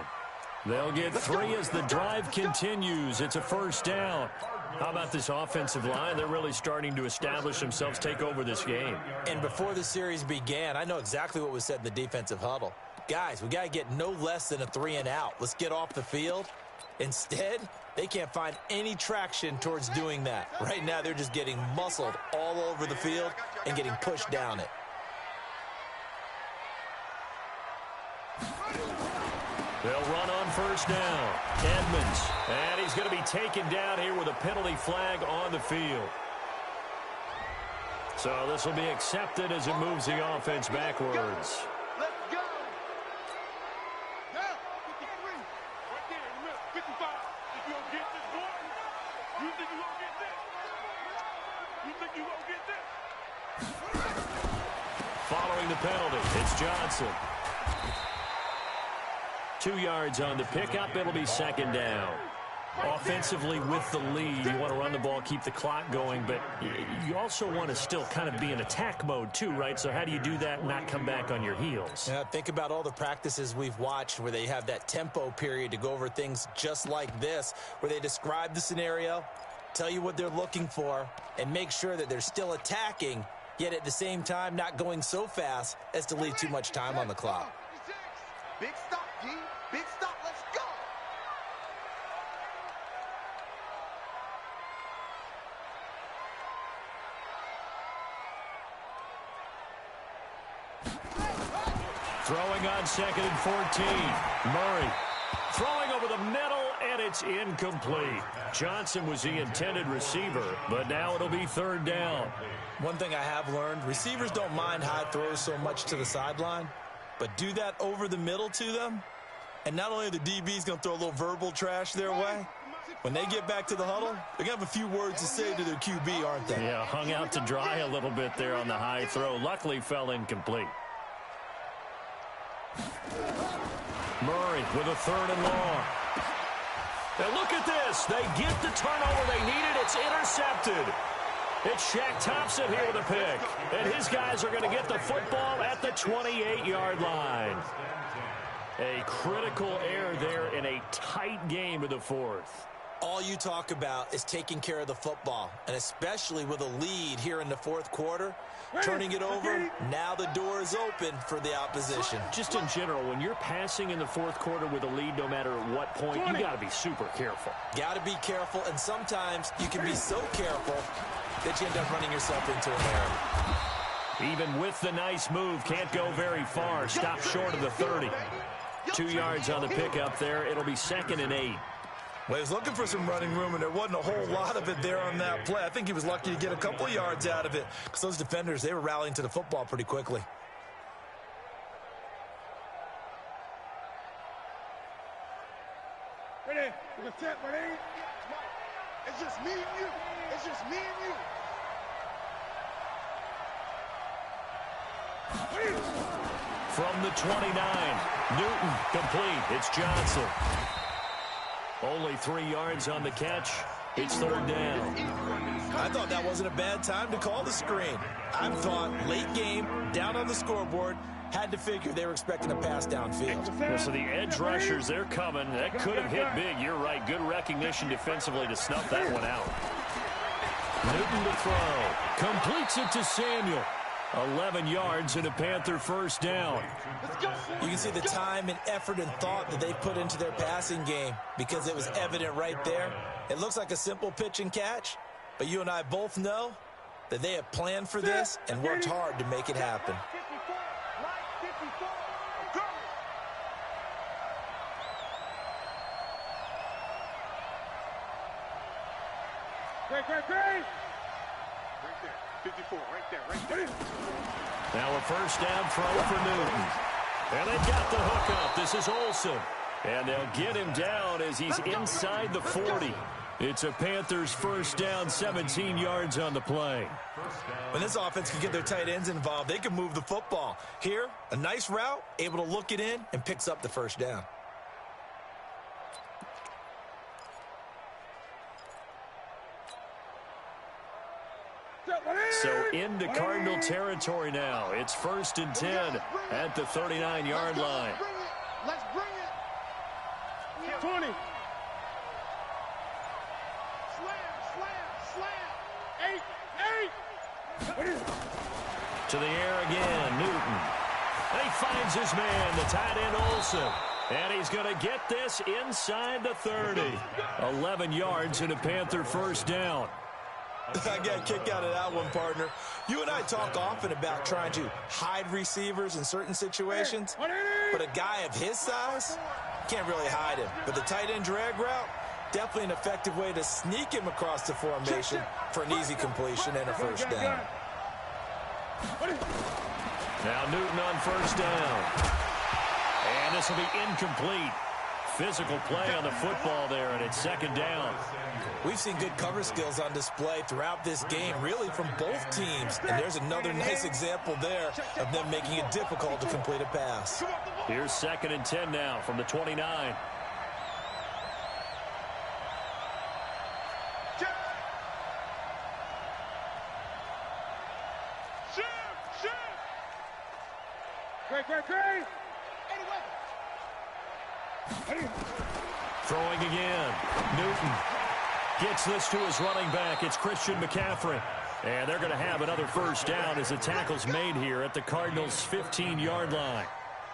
They'll get 3 as the drive continues. It's a 1st down. How about this offensive line? They're really starting to establish themselves, take over this game. And before the series began, I know exactly what was said in the defensive huddle. Guys, we got to get no less than a 3-and-out. Let's get off the field. Instead, they can't find any traction towards doing that. Right now, they're just getting muscled all over the field and getting pushed down it. They'll run on first down. Edmonds, and he's going to be taken down here with a penalty flag on the field. So this will be accepted as it moves the offense backwards. Let's go. Yeah, 53. Right there in the middle. 55. If you don't get this, boy, you think you're going to get this? You think you're going to get this? Following the penalty, it's Johnson. 2 yards on the pickup. It'll be second down. Offensively with the lead, you want to run the ball, keep the clock going, but you also want to still kind of be in attack mode too, right? So how do you do that and not come back on your heels? Yeah, think about all the practices we've watched where they have that tempo period to go over things just like this, where they describe the scenario, tell you what they're looking for, and make sure that they're still attacking, yet at the same time not going so fast as to leave too much time on the clock. Big stop, G. Big stop. Let's go. Throwing on 2nd and 14. Murray throwing over the middle, and it's incomplete. Johnson was the intended receiver, but now it'll be third down. One thing I have learned, receivers don't mind high throws so much to the sideline, but do that over the middle to them, and not only are the DBs going to throw a little verbal trash their way, when they get back to the huddle, they're going to have a few words to say to their QB, aren't they? Yeah, hung out to dry a little bit there on the high throw. Luckily fell incomplete. Murray with a 3rd and long. And look at this. They get the turnover they needed. It's intercepted. It's Shaq Thompson here with a pick. And his guys are going to get the football at the 28-yard line. A critical error there in a tight game of the 4th. All you talk about is taking care of the football, and especially with a lead here in the 4th quarter, turning it over, now the door is open for the opposition. Just in general, when you're passing in the 4th quarter with a lead, no matter at what point, you got to be super careful. Got to be careful, and sometimes you can be so careful that you end up running yourself into an error. Even with the nice move, can't go very far. Stop short of the 30. 2 yards on the pickup there. It'll be 2nd and 8. Well, he was looking for some running room, and there wasn't a whole lot of it there on that play. I think he was lucky to get a couple yards out of it because those defenders, they were rallying to the football pretty quickly. Ready? We're set, ready? It's just me and you. It's just me and you. From the 29, Newton complete. It's Johnson. Only 3 yards on the catch. It's 3rd down. I thought that wasn't a bad time to call the screen. I thought late game, down on the scoreboard, had to figure they were expecting a pass downfield. Well, so the edge rushers, they're coming. That could have hit big. You're right. Good recognition defensively to snuff that one out. Newton to throw. Completes it to Samuel. 11 yards and a Panther 1st down. You can see the time and effort and thought that they put into their passing game because it was evident right there. It looks like a simple pitch and catch, but you and I both know that they have planned for this and worked hard to make it happen. Great. 54, right there. Now a 1st down throw for Newton. And they've got the hook up. This is Olsen. And they'll get him down as he's inside the 40. It's a Panthers 1st down, 17 yards on the play. When this offense can get their tight ends involved, they can move the football. Here, a nice route, able to look it in, and picks up the 1st down. So into Cardinal territory now. It's 1st and 10 at the 39-yard line. Let's bring it. 20. Slam. To the air again, Newton. And he finds his man, the tight end Olsen. And he's going to get this inside the 30. 11 yards and a Panther first down. I got a kick out of that one, partner. You and I talk often about trying to hide receivers in certain situations, but a guy of his size can't really hide him. But the tight end drag route, definitely an effective way to sneak him across the formation for an easy completion and a first down. Now Newton on first down. And this will be incomplete. Physical play on the football there, and it's second down. We've seen good cover skills on display throughout this game, really from both teams. And there's another nice example there of them making it difficult to complete a pass. Here's 2nd and 10 now from the 29. Throwing again. Newton gets this to his running back. It's Christian McCaffrey. And they're going to have another first down as the tackle's made here at the Cardinals' 15-yard line.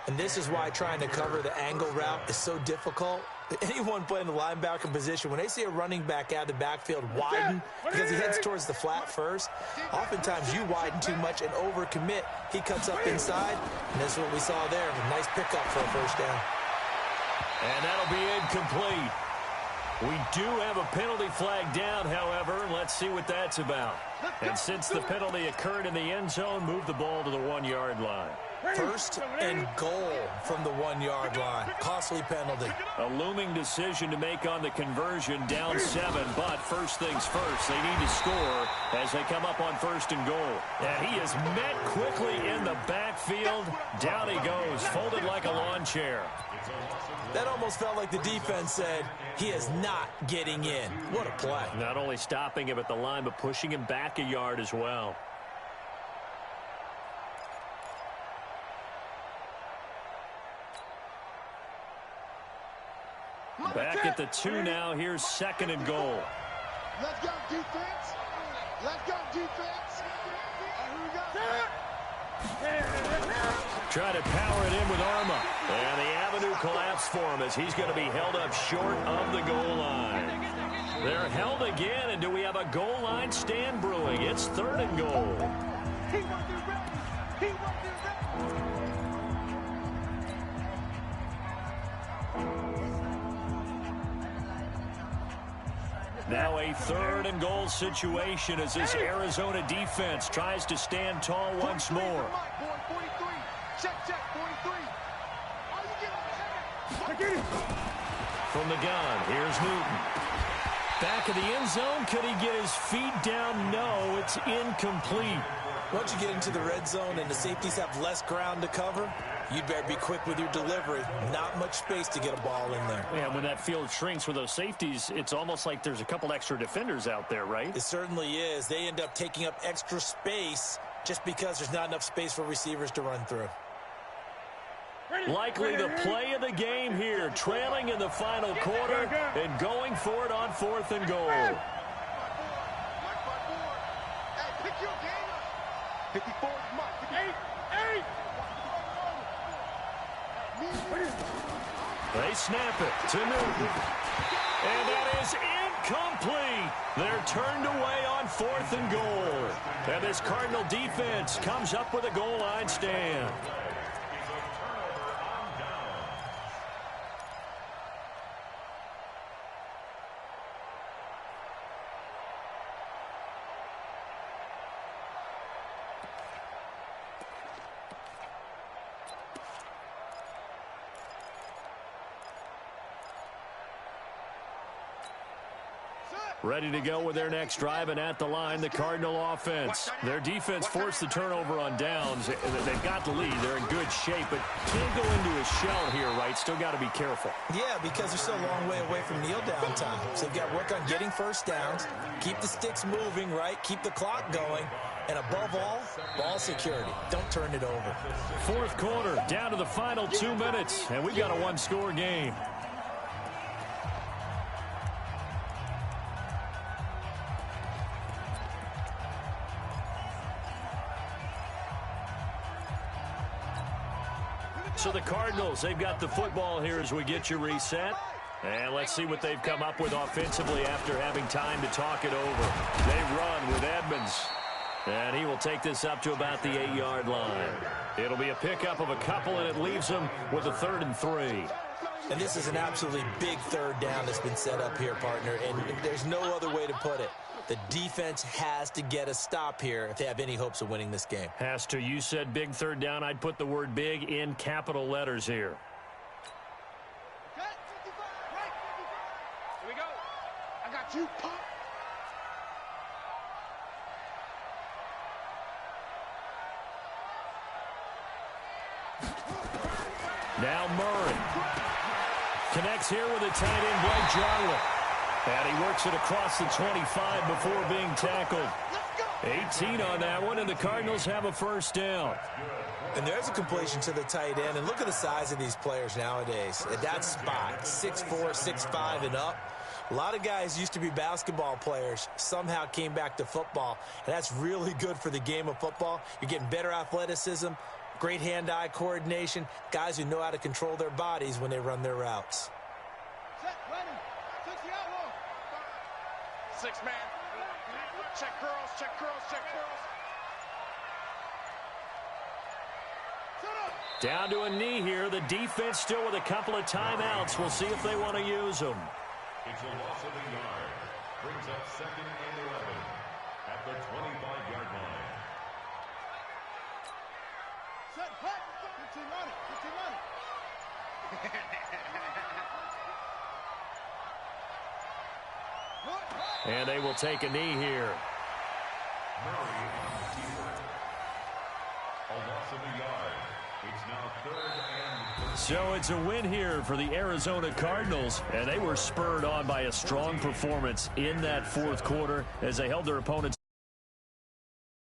And this is why trying to cover the angle route is so difficult. Anyone playing the linebacker position, when they see a running back out of the backfield widen because he heads towards the flat first, oftentimes you widen too much and overcommit. He cuts up inside, and that's what we saw there. A nice pickup for a first down. And that'll be incomplete. We do have a penalty flag down, however. Let's see what that's about. And since the penalty occurred in the end zone, move the ball to the 1-yard line. First and goal from the 1-yard line. Costly penalty. A looming decision to make on the conversion, down 7. But first things first, they need to score as they come up on first and goal. And he is met quickly in the backfield. Down he goes, folded like a lawn chair. That almost felt like the defense said, he is not getting in. What a play. Not only stopping him at the line, but pushing him back a yard as well. Back at the 2 now. Here's 2nd and goal. Let's go, defense. Let's go, defense. Here we go. Try to power it in with Arma. And the avenue collapsed for him as he's going to be held up short of the goal line. They're held again, and do we have a goal line stand brewing? It's 3rd and goal. He wasn't ready. He wasn't ready. Now a 3rd and goal situation as this Arizona defense tries to stand tall once more. 43. Check, 43. Are you getting it? From the gun, here's Newton. Back of the end zone, could he get his feet down? No, it's incomplete. Once you get into the red zone and the safeties have less ground to cover, you'd better be quick with your delivery. Not much space to get a ball in there. Yeah, when that field shrinks with those safeties, it's almost like there's a couple extra defenders out there, right? It certainly is. They end up taking up extra space just because there's not enough space for receivers to run through. Likely the play of the game here, trailing in the final quarter and going for it on 4th and goal. Hey, pick your game up. 54 is mine. 8. They snap it to Newton. And that is incomplete. They're turned away on 4th and goal. And this Cardinal defense comes up with a goal line stand. Ready to go with their next drive, and at the line, the Cardinal offense. Their defense forced the turnover on downs. They've got the lead. They're in good shape, but can't go into a shell here, right? Still got to be careful. Yeah, because they're still a long way away from kneel down time. So they've got to work on getting first downs, keep the sticks moving, right? Keep the clock going, and above all, ball security. Don't turn it over. 4th quarter, down to the final 2 minutes, and we've got a one-score game. So the Cardinals, they've got the football here as we get you reset. And let's see what they've come up with offensively after having time to talk it over. They run with Edmonds. And he will take this up to about the 8-yard line. It'll be a pickup of a couple, and it leaves them with a 3rd and 3. And this is an absolutely big 3rd down that's been set up here, partner. And there's no other way to put it. The defense has to get a stop here if they have any hopes of winning this game. Has to. You said big 3rd down. I'd put the word big in capital letters here. Here we go. I got you, punk. Now Murray connects here with a tight end, Blake Jarwin. And he works it across the 25 before being tackled. 18 on that one, and the Cardinals have a 1st down. And there's a completion to the tight end. And look at the size of these players nowadays. At that spot, 6'4", 6'5", and up. A lot of guys used to be basketball players, somehow came back to football. And that's really good for the game of football. You're getting better athleticism, great hand-eye coordination, guys who know how to control their bodies when they run their routes. Set, running. 60 outlaw. 6-man. Check curls, check curls, check curls. Down to a knee here. The defense still with a couple of timeouts. We'll see if they want to use them. It's a loss of a yard. Brings up 2nd and 11 at the 25-yard line. Set, hut. 15 on it. 15 on it. And they will take a knee here. Murray on receiver. A loss of a yard. It's now 3rd and 13. So it's a win here for the Arizona Cardinals, and they were spurred on by a strong performance in that 4th quarter as they held their opponents